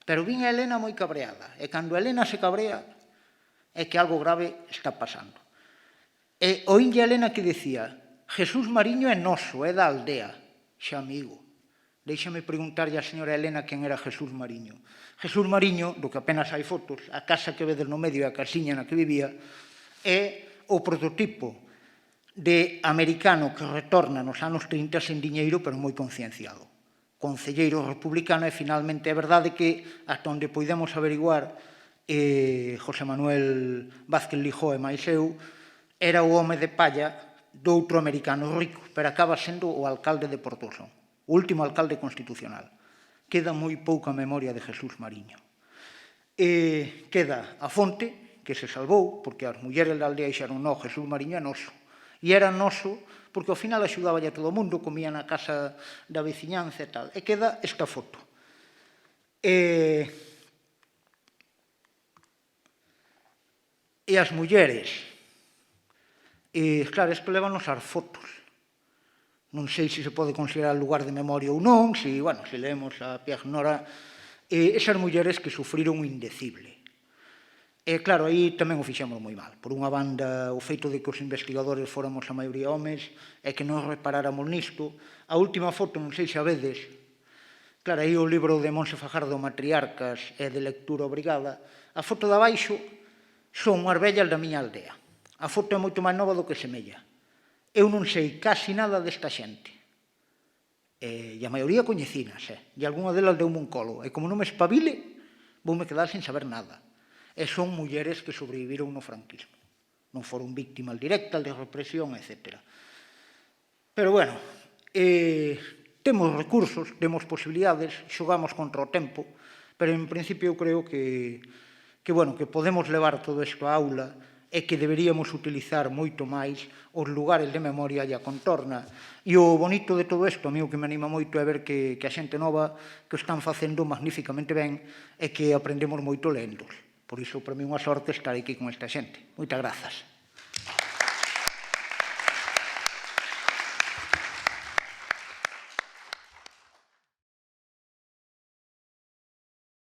Pero vin a Helena moi cabreada. E cando a Helena se cabrea, é que algo grave está pasando. E oínlle a Helena que decía: Jesús Mariño é noso, é da aldea. Xa, amigo, déixame preguntarlle a señora Helena quen era Jesús Mariño. Jesús Mariño, do que apenas hai fotos, a casa que vedes no medio e a casiña na que vivía, é o prototipo de americano que retorna nos anos 30 sen diñeiro, pero moi concienciado. Concelleiro republicano, e finalmente é verdade que, hasta onde poidemos averiguar, José Manuel Vázquez Lijó e máis eu, era o home de palla doutro americano rico, pero acaba sendo o alcalde de Portosón, o último alcalde constitucional. Queda moi pouca memoria de Jesús Mariño. Queda a fonte, que se salvou, porque as mulleres da aldea dixeron: no, Jesús Mariño é noso. E era noso porque ao final axudaba a todo o mundo, comía na casa da veciñanza e tal. E queda esta foto. E as mulleres, claro, isto levanos ás fotos. Non sei se se pode considerar lugar de memoria ou non, se leemos a Pierre Nora, esas mulleres que sufriron o indecible. E, claro, aí tamén o fixemos moi mal. Por unha banda, o feito de que os investigadores fóramos a maioría homes e que non reparáramos nisto. A última foto, non sei se a vedes, claro, aí o libro de Monse Fajardo, Matriarcas, é de lectura obrigada. A foto de abaixo son as vellas da miña aldea. A foto é moito máis nova do que semella. Eu non sei casi nada desta xente. E a maioría coñecinas, e algunha delas deume un colo. E como non me espabile, voume quedar sen saber nada. E son mulleres que sobreviviron no franquismo. Non foron víctimas directas de represión, etc. Pero, temos recursos, temos posibilidades, xogamos contra o tempo, pero, en principio, eu creo que podemos levar todo isto á aula e que deberíamos utilizar moito máis os lugares de memoria e a contorna. E o bonito de todo isto, a mí o que me anima moito é ver que a xente nova que o están facendo magníficamente ben e que aprendemos moito lendo. Por iso, para mí, unha sorte estar aquí con esta xente. Moitas grazas.